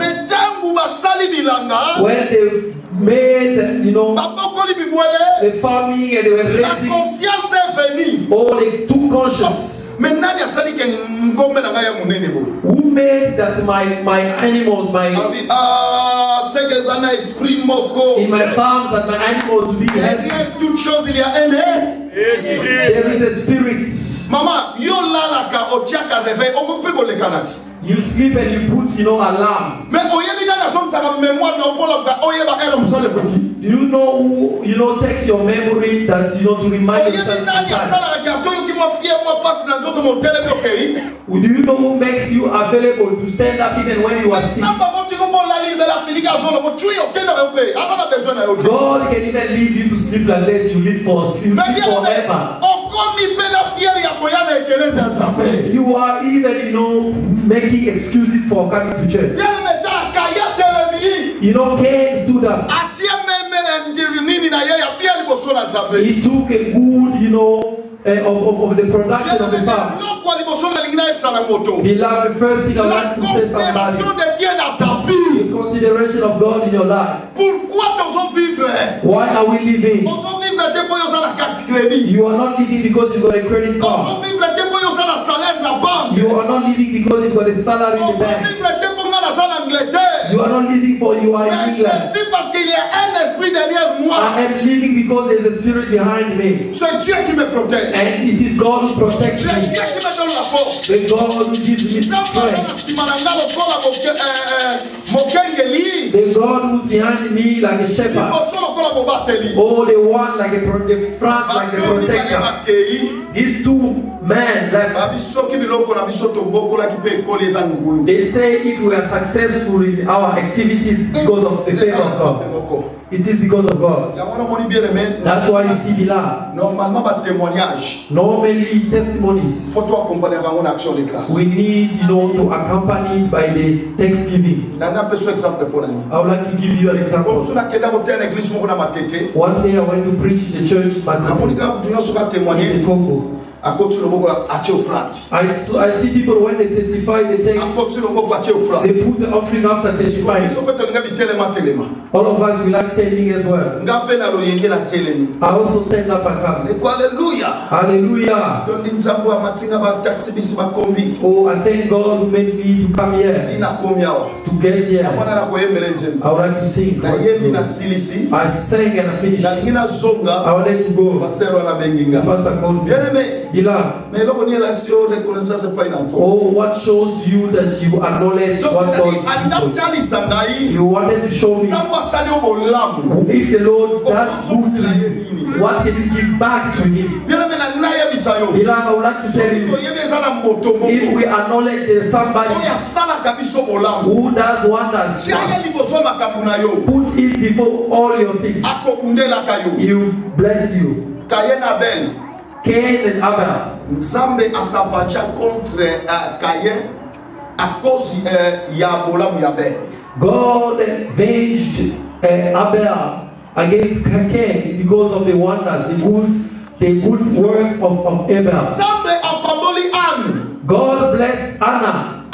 When they made, the farming and they were raising, they took conscience. Who made that my animals, in my farms, that my animals to be happy? There is a spirit. Mama, you sleep and you put, alarm. Do you know who, takes your memory that, to remind yourself of time? Do you know who makes you available to stand up even when you are sick? God can even leave you to sleep like this. You live forever. You are even, making excuses for coming to church. Cain stood up. He took a good, of the production of the farm. Beloved, first thing I want to say somebody, the consideration of God in your life. Why are we living? You are not living because you've got a credit card. You are not living because you've got a salary in the bank. You are not living for you are in England. I am living because there is a spirit behind me. And it is God who protects me. The God who gives me strength. The God who's behind me like a shepherd. Oh, the one like the front like the protector. These two men left. They say if we are successful in our activities because of the favor of God. It is because of God. That's why you see beloved. Normally testimonies. We need, to accompany it by the thanksgiving. I would like to give you an example. One day I went to preach in the church in the Congo. I see people when they testify, they put the offering after testifying. All of us will like standing as well. I also stand up and come. Hallelujah. Oh, I thank God who made me to come here. To get here. I would like to sing. I sang and I finished. I wanted to go. Pastor called me. Beloved. Oh, what shows you that you acknowledge what God did? You wanted to show me if the Lord does good to you, what can you give back to Him? Beloved, I would like to tell you, if we acknowledge there's somebody who does wonders, put Him before all your things, He will bless you. Cain and Abel. Nzambe asavaja contre Caïn à cause ya Abel. God avenged Abel against Cain because of the wonders, the good work of Abel. Nzambe apamboli Anne. God bless Anna.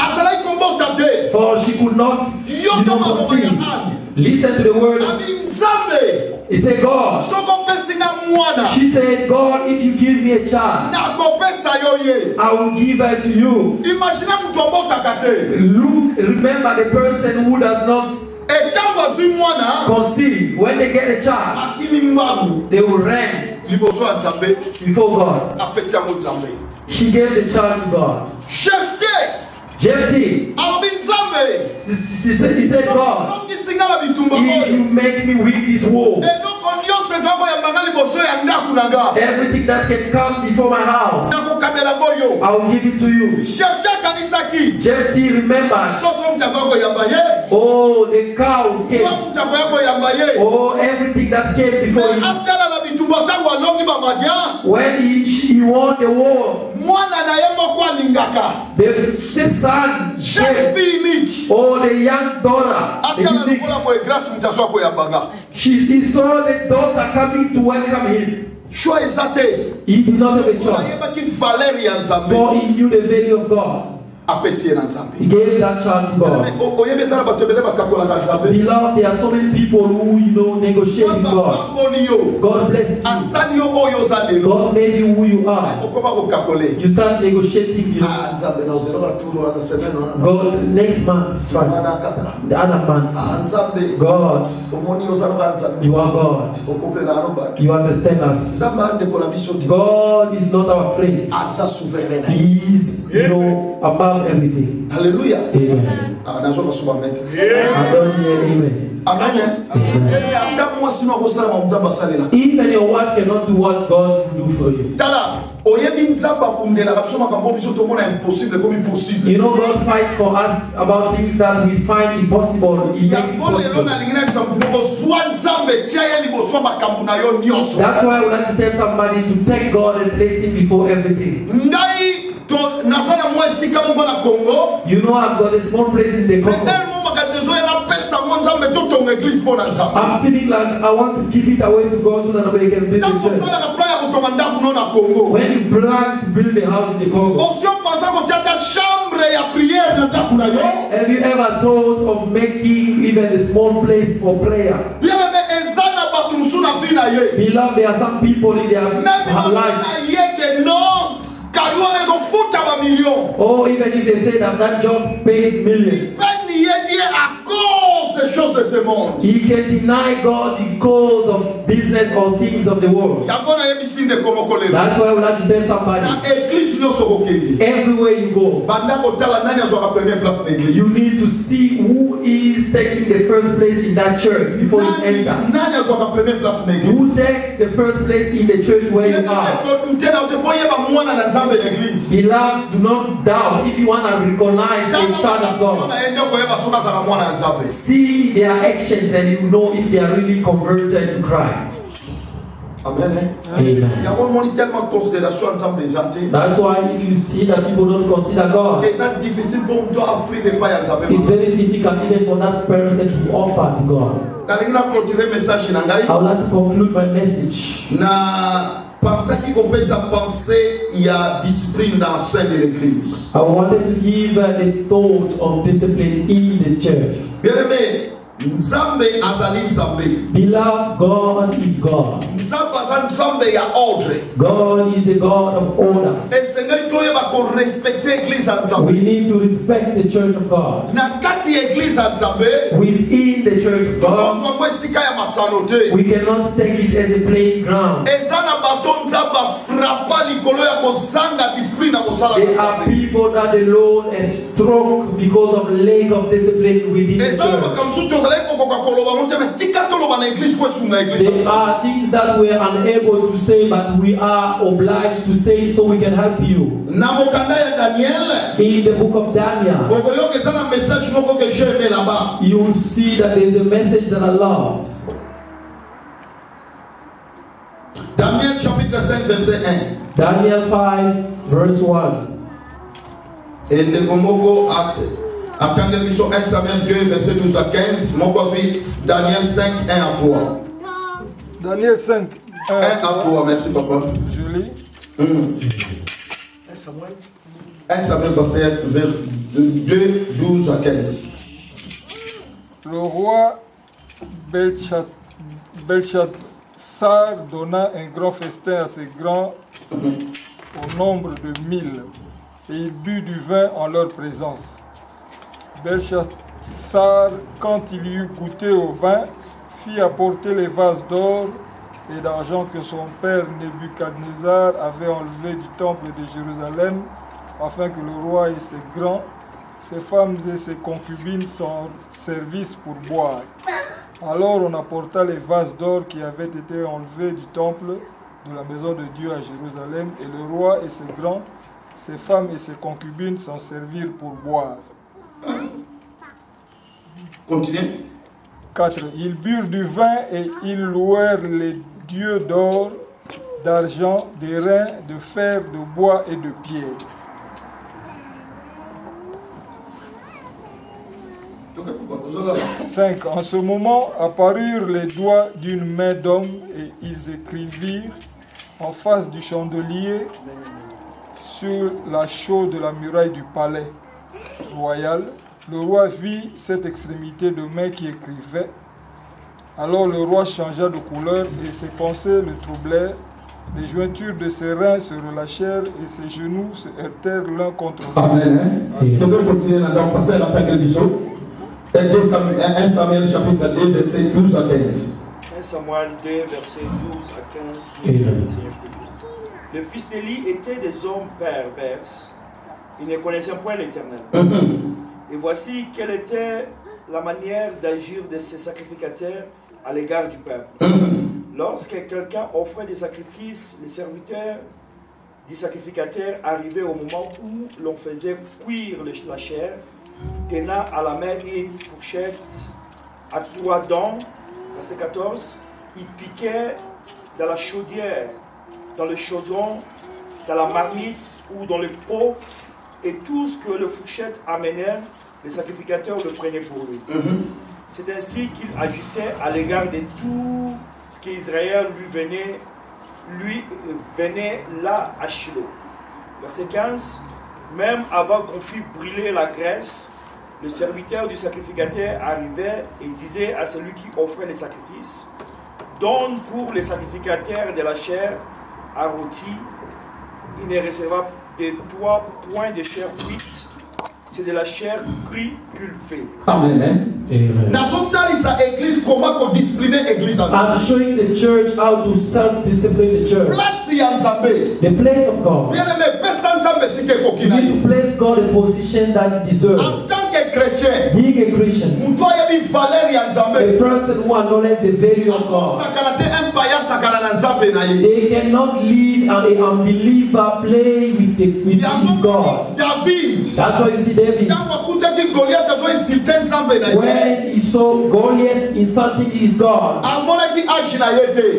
For she could not conceive. Listen to the word. He said, God. She said, God, if you give me a child, I will give her to you. Look, remember the person who does not conceive. When they get a child, they will run before God. She gave the child to God. Jephthah. He said, God, if you make me win this war, everything that can come before my house, I will give it to you. Jephthah remembered. Oh, the cows came. Oh, everything that came before him. When he won the war, the son, oh, the young daughter, he saw the daughter coming to welcome him. choix exaté. He did not have a choice. For he knew the value of God. He gave that child to God. Beloved, there are so many people who negotiate with God. God bless you. God made you who you are. You start negotiating. God, next month, the other month. God, you are God. You understand us. God is not our friend. He is, above everything. Hallelujah. Amen. I don't hear amen. Amen. Even your wife cannot do what God will do for you. You know, God fights for us about things that we find impossible. He makes it possible. That's why I would like to tell somebody to take God and place Him before everything. You know, I've got a small place in the Congo. I'm feeling like I want to give it away to God so that we can build a church. When you plan to build a house in the Congo, have you ever thought of making even a small place for prayer? Beloved, there are some people in their life. Oh, even if they say that job pays millions, he can deny God because of business or things of the world. That's why I would like to tell somebody, everywhere you go, you need to see who is taking the first place in that church before you enter. Who takes the first place in the church where you are? Beloved, do not doubt. If you want to recognize a child of God, see their actions and you know if they are really converted to Christ. Amen. Amen. That's why if you see that people don't consider God, it's very difficult even for that person to offer to God. I would like to conclude my message. I wanted to give the thought of discipline in the church. Beloved, God is God. God is the God of order. We need to respect the church of God. Within the church of God, we cannot take it as a playground. There are people that the Lord has struck because of lack of discipline within the church. There are things that we are unable to say, but we are obliged to say so we can help you. In the book of Daniel, you will see that there is a message that I loved. Daniel chapitre 5 verset 1. Daniel 5 verse 1. Et le Gomoko attendez mission 1 Samuel 2 verset 12 à 15. Mon Daniel 5 1 à 3. Daniel 5 1 à 3, merci papa. Je lis. 1 Samuel vers 2 12 à 15. Le roi Belshazzar donna un grand festin à ses grands au nombre de 1000 et il but du vin en leur présence. Belshazzar, quand il eut goûté au vin, fit apporter les vases d'or et d'argent que son père Nebuchadnezzar avait enlevés du temple de Jérusalem, afin que le roi et ses grands, ses femmes et ses concubines s'en servissent pour boire. Alors on apporta les vases d'or qui avaient été enlevés du temple de la maison de Dieu à Jérusalem, et le roi et ses grands, ses femmes et ses concubines s'en servirent pour boire. Continuez. 4. Ils burent du vin et ils louèrent les dieux d'or, d'argent, d'airain, de fer, de bois et de pierre. 5. En ce moment apparurent les doigts d'une main d'homme et ils écrivirent en face du chandelier, sur la chaux de la muraille du palais royal, le roi vit cette extrémité de main qui écrivait. Alors le roi changea de couleur et ses pensées le troublèrent. Les jointures de ses reins se relâchèrent et ses genoux se heurtèrent l'un contre l'autre. Amen. Je vais continuer dans Pasteur Attaque le Bishop. 1 Samuel chapitre 2, verset 12 à 15. 1 Samuel 2, verset 12 à 15. Le fils d'Élie était des hommes pervers. Ils ne connaissaient point l'Éternel. Et voici quelle était la manière d'agir de ces sacrificateurs à l'égard du peuple. Lorsque quelqu'un offrait des sacrifices, les serviteurs du sacrificateur arrivaient au moment où l'on faisait cuire la chair, tenant à la main une fourchette à 3 dents, verset 14, ils piquaient dans la chaudière, dans le chaudron, dans la marmite ou dans le pot, et tout ce que le fourchette amenait, les sacrificateurs le prenaient pour lui. C'est ainsi qu'il agissait à l'égard de tout ce qu'Israël lui venait là à Shiloh. Verset 15, même avant qu'on fît brûler la graisse, le serviteur du sacrificateur arrivait et disait à celui qui offrait les sacrifices, donne pour les sacrificateurs de la chair à rôti, il ne recevra de toi point de chair cuite, c'est de la chair cuite cultivée. Amen. Amen. I'm showing the church how to self-discipline the church. The place of God. You need to place God in position that he deserves. Being a Christian, a person who acknowledges the value of God. They cannot leave an unbeliever play with his God. That's why you see David. When he saw Goliath insulting his God,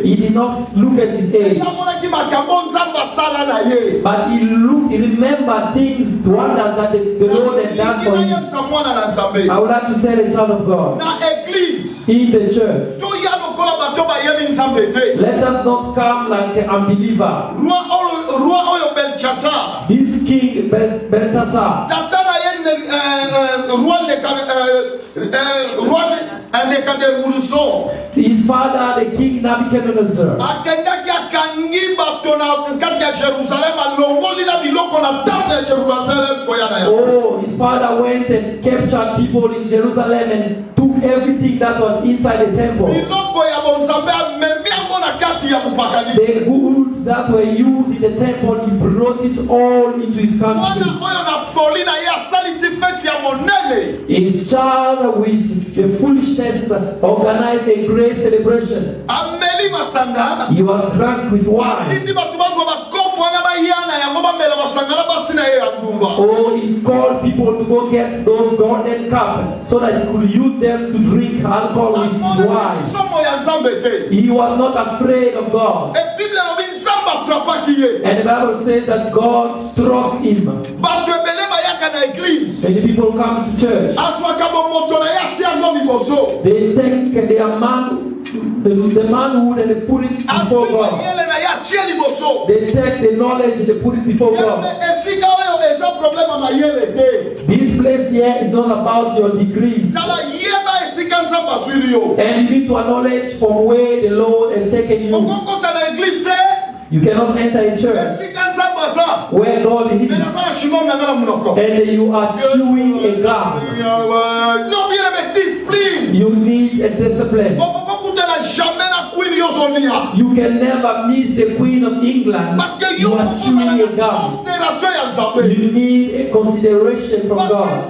he did not look at his age, but he remembered things, wonders that the Lord had done for him. I would like to tell a child of God in the church, let us not come like an unbeliever. This king Belteshazzar, his father, the king Nebuchadnezzar, oh, his father went and captured people in Jerusalem and took everything that was inside the temple. The goods that were used in the temple, he brought it all into his country. His child, with the foolishness, organized a great celebration. He was drunk with wine. Oh, he called people to go get those golden cups so that he could use them to drink alcohol with his wives. He was not afraid of God. And the Bible says that God struck him. And the people come to church. They take their the manhood and they put it before God. They take the knowledge and they put it before God. This place here is all about your degrees. And you need to acknowledge from where the Lord has taken you. You cannot enter a church where God is hidden and you are chewing a gum. You need a discipline. You can never meet the Queen of England. You are chewing a gum. You need a consideration from God.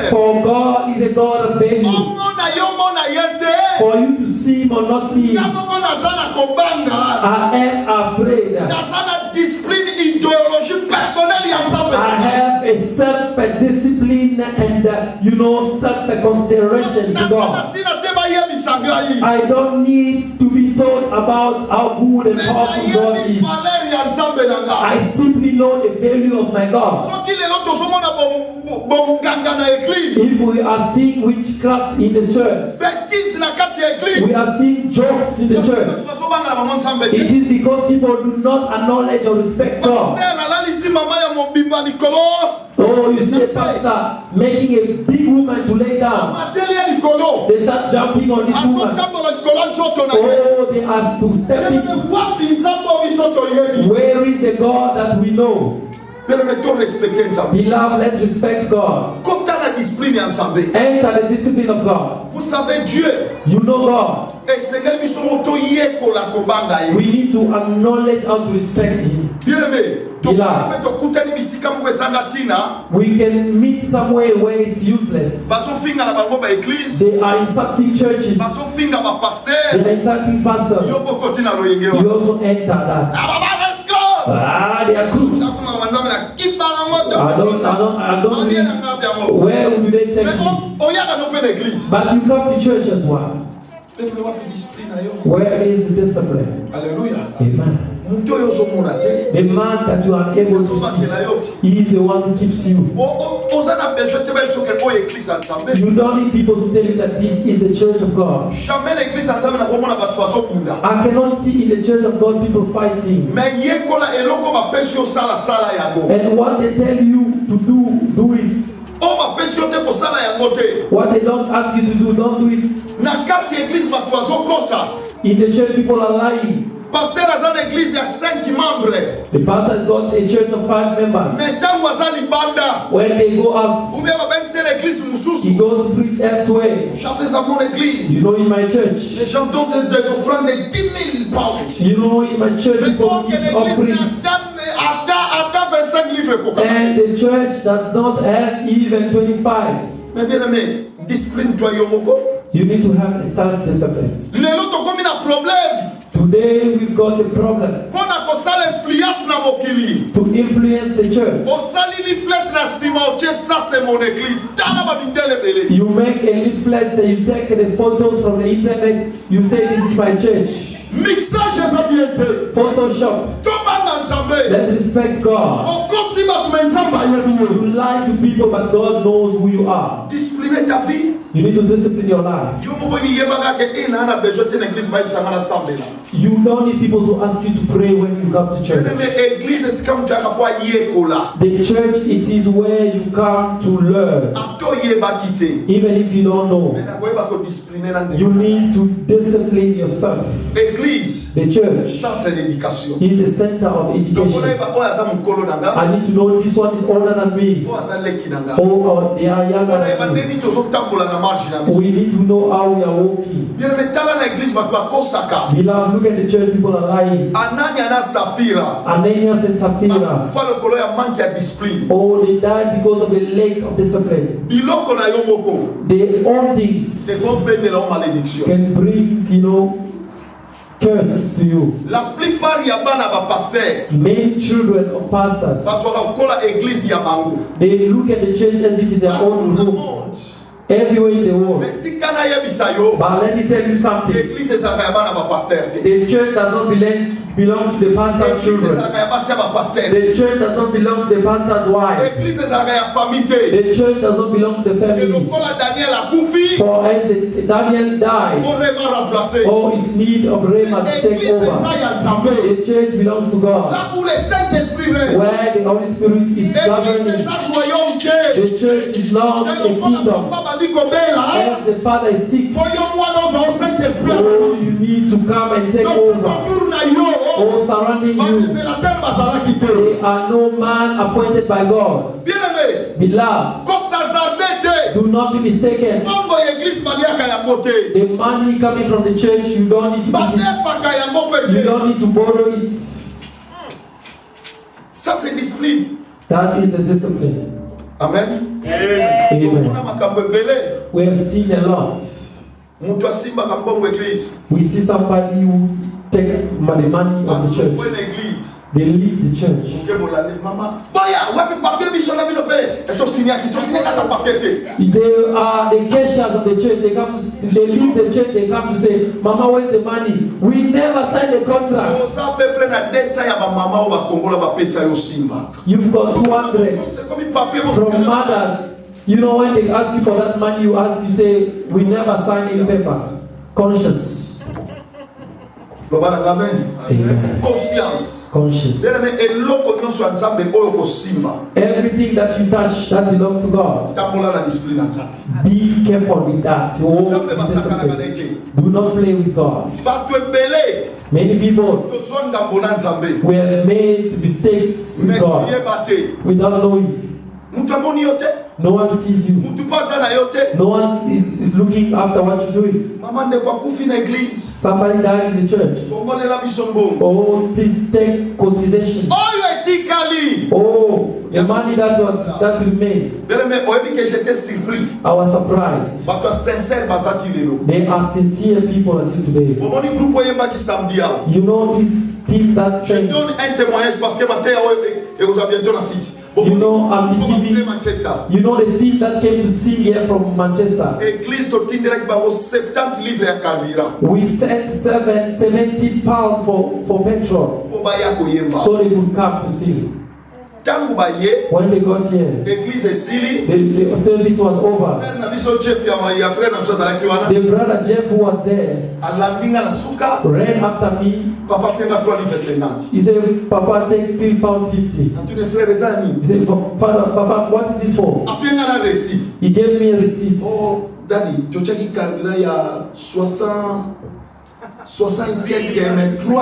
For God is a God of value. For you to see him or not see him, I am afraid. I have a self-discipline and self-consideration to God. I don't need to be taught about how good and powerful God is. I simply know the value of my God. If we are seeing witchcraft in the church, we are seeing jokes in the church. It is because people do not acknowledge or respect God. Oh, you see a pastor making a big woman to lay down. They start jumping on this woman. Oh, they are to step in. Where is the God that we know? Beloved, let's respect God. Enter the discipline of God. Vous savez Dieu. You know God. We need to acknowledge how to respect Him. Beloved, we can meet somewhere where it's useless. They are insulting churches. They are insulting pastors. You also enter that. They are crooks. I don't mean, where will they take you? But you come to church as well. Where is the discipline? Hallelujah. Amen. The man that you are able to see, he is the one who keeps you. You don't need people to tell you that this is the church of God. I cannot see in the church of God people fighting. And what they tell you to do it. What they don't ask you to do, don't do it. In the church, people are lying. The pastor has got a church of 5 members. When they go out, he goes to preach elsewhere. You know, in my church, you know, in my church, people give offerings. And the church does not have even 25. You need to have a self-discipline. Today we've got the problem to influence the church. You make a leaflet, you take the photos from the internet, you say this is my church. Photoshop. Let's respect God. You lie to people, but God knows who you are. You need to discipline your life. You don't need people to ask you to pray when you come to church. The church, it is where you come to learn. Even if you don't know, you need to discipline yourself. The church is the center of education. I need to know this one is older than me. Oh, they are younger than me. We need to know how we are walking. Beloved, look at the church, people are lying. Ananias and Sapphira. Oh, they died because of the lack of discipline. The old things can bring, curse to you. Many children of pastors, they look at the church as if it's their own room. Everywhere in the world. But let me tell you something. The church does not belong to the pastor's children. The church does not belong to the pastor's wives. The church does not belong to the families. For as Daniel died, oh, it's need of Rhema to take over. The church belongs to God. Where the Holy Spirit is governing. The church is Lord and kingdom. As the Father is sick, oh, you need to come and take over. Oh, surrounding you, there are no man appointed by God. Beloved, do not be mistaken. The money coming from the church, you don't need to eat it. You don't need to borrow it. That is the discipline. Amen. Amen. We have seen a lot. We see somebody who take the money of the church. They leave the church. There are the cashers of the church. They leave the church. They come to say, Mama, where's the money? We never signed the contract. You've got 200 from mothers. You know, when they ask you for that money, you say, we never signed any paper. Conscious. Amen. Conscience. Everything that you touch that belongs to God. Be careful with that. Do not play with God. Many people were made mistakes with God without knowing. No one sees you. No one is looking after what you're doing. Somebody died in the church. Oh, please take cotisation. Oh, the money that remained. I was surprised. They are sincere people until today. You know this team that sang. You know, I'm giving. You know the team that came to sing here from Manchester. We sent 70 pounds for petrol, so they could come to sing. When they got here, the service was over. The brother Jeff who was there ran after me. He said, Papa, take £3.50. He said, Father, Papa, what is this for? He gave me a receipt. Oh, Daddy, tu as dit qu'il y a 60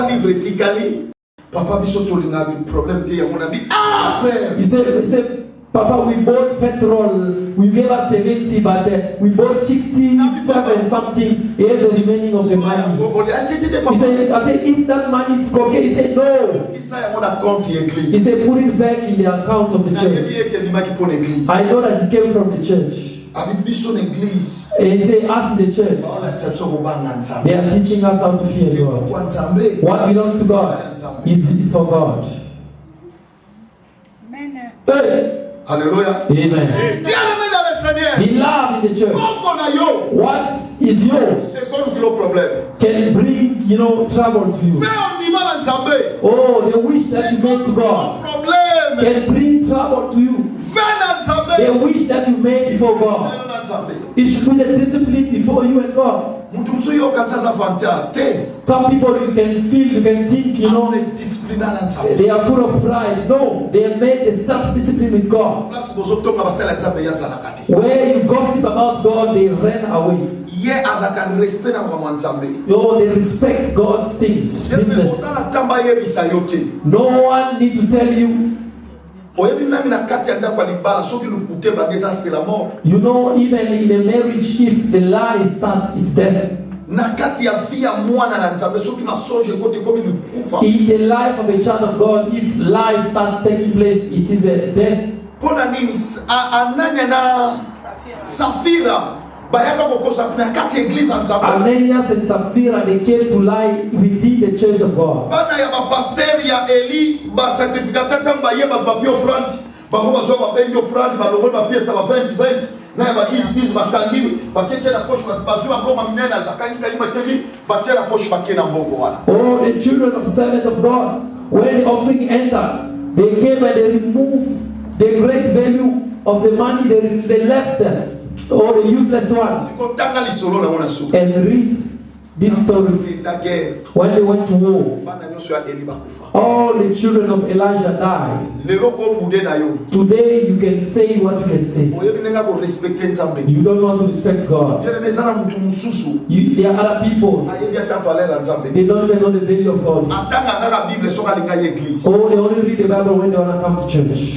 livres ticali. Papa, we saw problem there. He said, Papa, we bought petrol. We gave us 70, but we bought 67 something. Here's the remaining of the money. He said, I said, if that money is okay, he said, no. He said, put it back in the account of the church. I know that it came from the church. And he said, ask the church. They are teaching us how to fear God. What belongs to God is for God. Amen. Hey. Hallelujah. Amen. Beloved in the church, what is yours can bring, trouble to you. Oh, the wish that you made to God can bring trouble to you. The wish that you made before God, it should be the discipline before you and God. Some people you can think, they are full of pride. No, they have made a self-discipline with God. Where you gossip about God, they ran away. They respect God's things. Business. No one needs to tell you. You know, even in a marriage, if the lie starts, it's death. In the life of a child of God, if lies start taking place, it is a death. Ananias and Sapphira, they came to lie within the church of God. Oh, the children of servants of God, when the offering enters, they came and they removed the great value of the money they left them. Or the useless ones. And read this story. When they went to war, all the children of Elijah died. Today you can say what you can say. You don't want to respect God. There are other people, they don't even know the value of God. Oh, they only read the Bible when they want to come to church.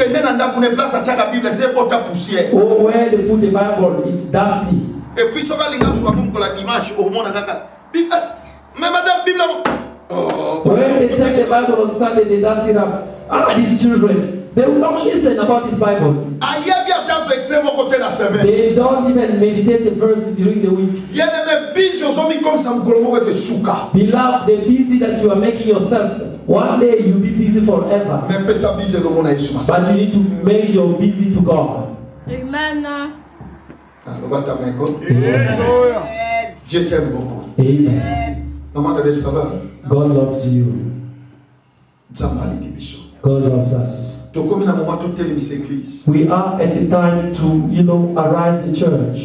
Oh, where they put the Bible, it's dusty. When they take the Bible on Sunday, they dust it up. These children, they will not listen about this Bible. verset mon côté la semaine. They don't even meditate the verses during the week. Bien-aimé, busy osomi comme ça mkolomo de suka. Beloved, the busy that you are making yourself, one day you'll be busy forever. Mais pesa busy no mona Yesu masa. But you need to make your busy to God. Amen. Je t'aime beaucoup. Amen. God loves you. God loves us. We are at the time to, arise the church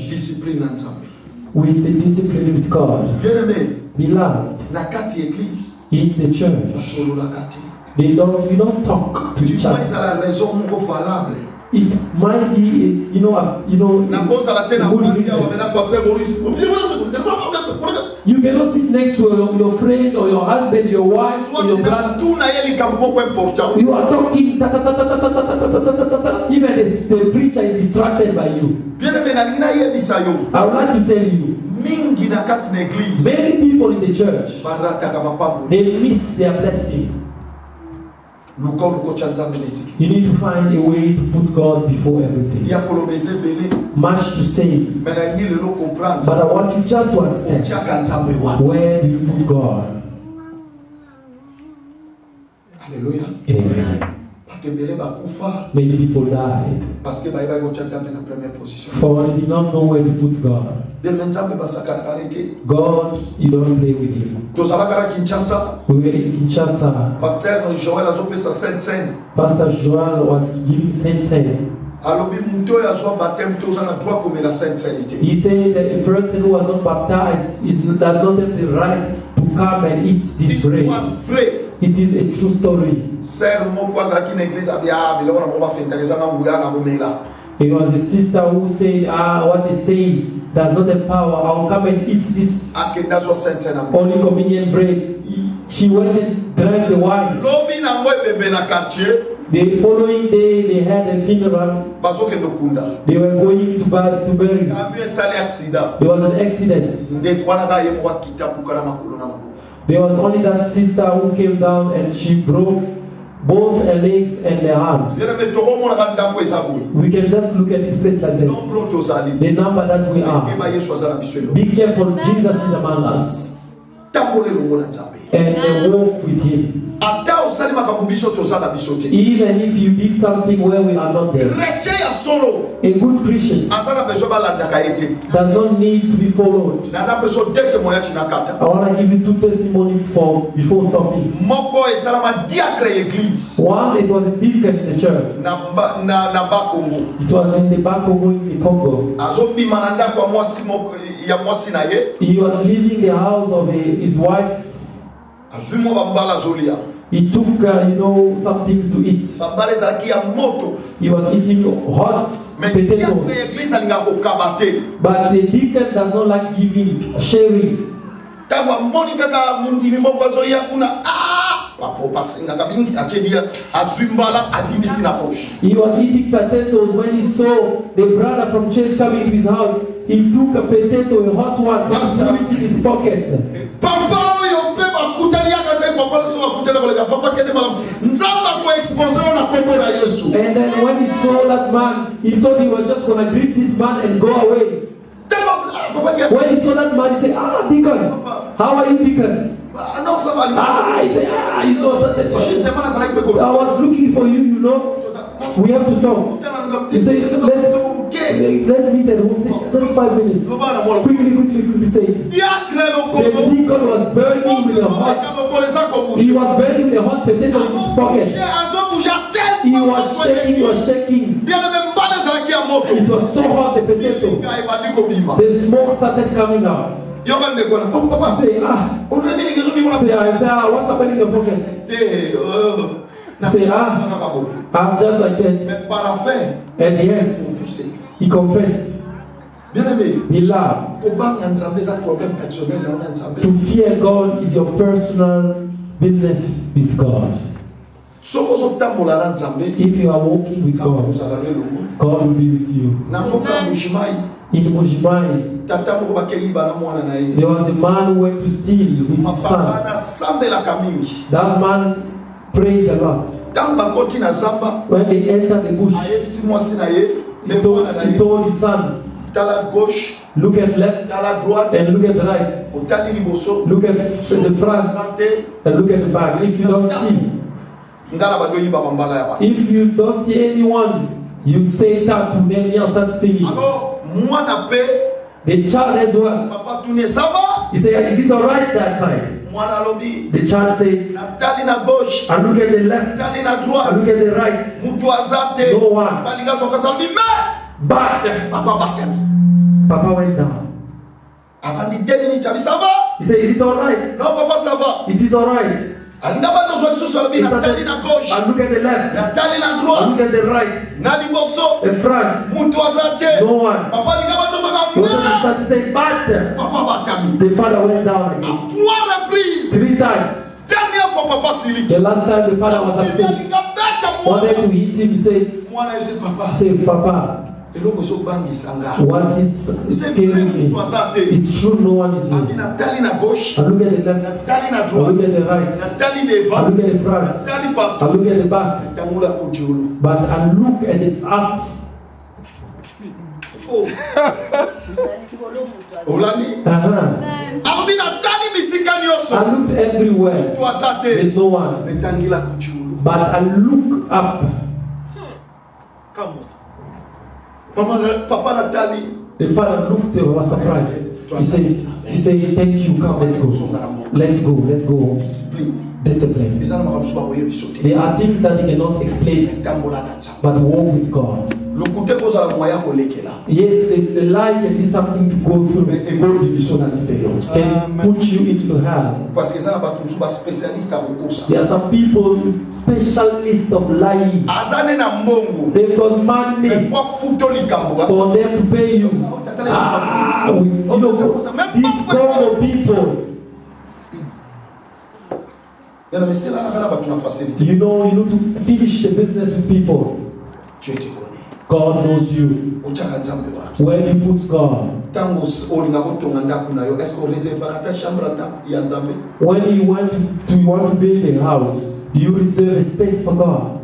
with the discipline with God. Beloved, in the church, we don't talk to each other. It might be, you cannot sit next to your friend or your husband, your wife, or your brother. You are talking, even the preacher is distracted by you. I would like to tell you, many people in the church, they miss their blessing. You need to find a way to put God before everything. Much to say, but I want you just to understand, where do you put God? Hallelujah. Amen. Many people died for they did not know where to put God. God, you don't play with him. We were in Kinshasa. Pastor Joel was giving Saint Seine. He said that a person who was not baptized does not have the right to come and eat this bread. It is a true story. It was a sister who said, what they say does not empower. I'll come and eat this only communion bread. She went and drank the wine. The following day, they had a funeral. They were going to bury. There was an accident. There was only that sister who came down and she broke both her legs and her arms. We can just look at this place like that. The number that we are. Be careful, Jesus is among us. And walk with him. Even if you did something where we are not there. A good Christian does not need to be followed. I want to give you two testimonies before stopping. One, it was a deacon in the church. It was in the Bakongo in the Congo. He was leaving the house of his wife. He took, some things to eat. He was eating hot potatoes. But the deacon does not like giving, sharing. He was eating potatoes when he saw the brother from church coming to his house. He took a potato, a hot one, and threw it in his pocket. And then when he saw that man, he thought he was just going to greet this man and go away. When he saw that man, he said, Deacon, how are you, Deacon? He said, I was looking for you, we have to talk. He said, let me tell him, just 5 minutes. Quickly say. The deacon was burning with a hot. He was burning with a hot potato in his pocket. He was shaking. It was so hot, the potato. The smoke started coming out. Say, what's happening in your pocket? Say, I'm just like that. At the end, he confessed. Beloved, to fear God is your personal business with God. If you are walking with God, God will be with you. In Mujimai, there was a man who went to steal with his son. That man prays a lot. When they enter the bush, he told his son, T'as la gauche, look at left t'as la droite, and look at the right. Look at the front and look at the back. If you don't see anyone, you say that to me and start stealing. The child as well. He said, is it alright that side? The child said, I look at the left, I look at the right. No one. But Papa went down. He said, is it alright? No, Papa, ça va. It is alright. I look at the left. I look at the right. The front. No one. He started to say, but the father went down again. 3 times. The last time the father was upset, wanted to hit him, he said, Papa, what is scaring me? It's true, no one is here. I look at the left, I look at the right, I look at the front, I look at the back, but I look at the up. I looked everywhere. There's no one. But I look up. The father looked and was surprised. He said, thank you, come, let's go. Let's go. Discipline. There are things that you cannot explain, but walk with God. Yes, the lie can be something to go through, can put you into hell. There are some people specialists of lying. They command me for them to pay you. These Congo people. You know to finish the business with people. God knows you. Where you put God. When you want to build a house, do you reserve a space for God?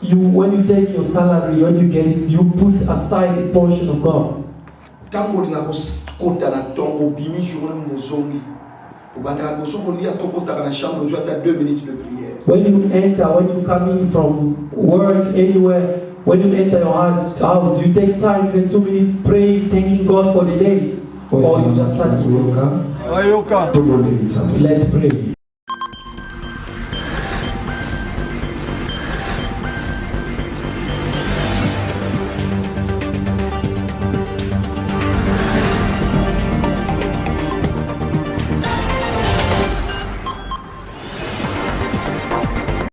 When you take your salary, when you get it, you put aside a portion of God. When you enter, when you come in from work, anywhere, when you enter your house, do you take time, even 2 minutes, pray, thanking God for the day? Or you just start eating? Let's pray.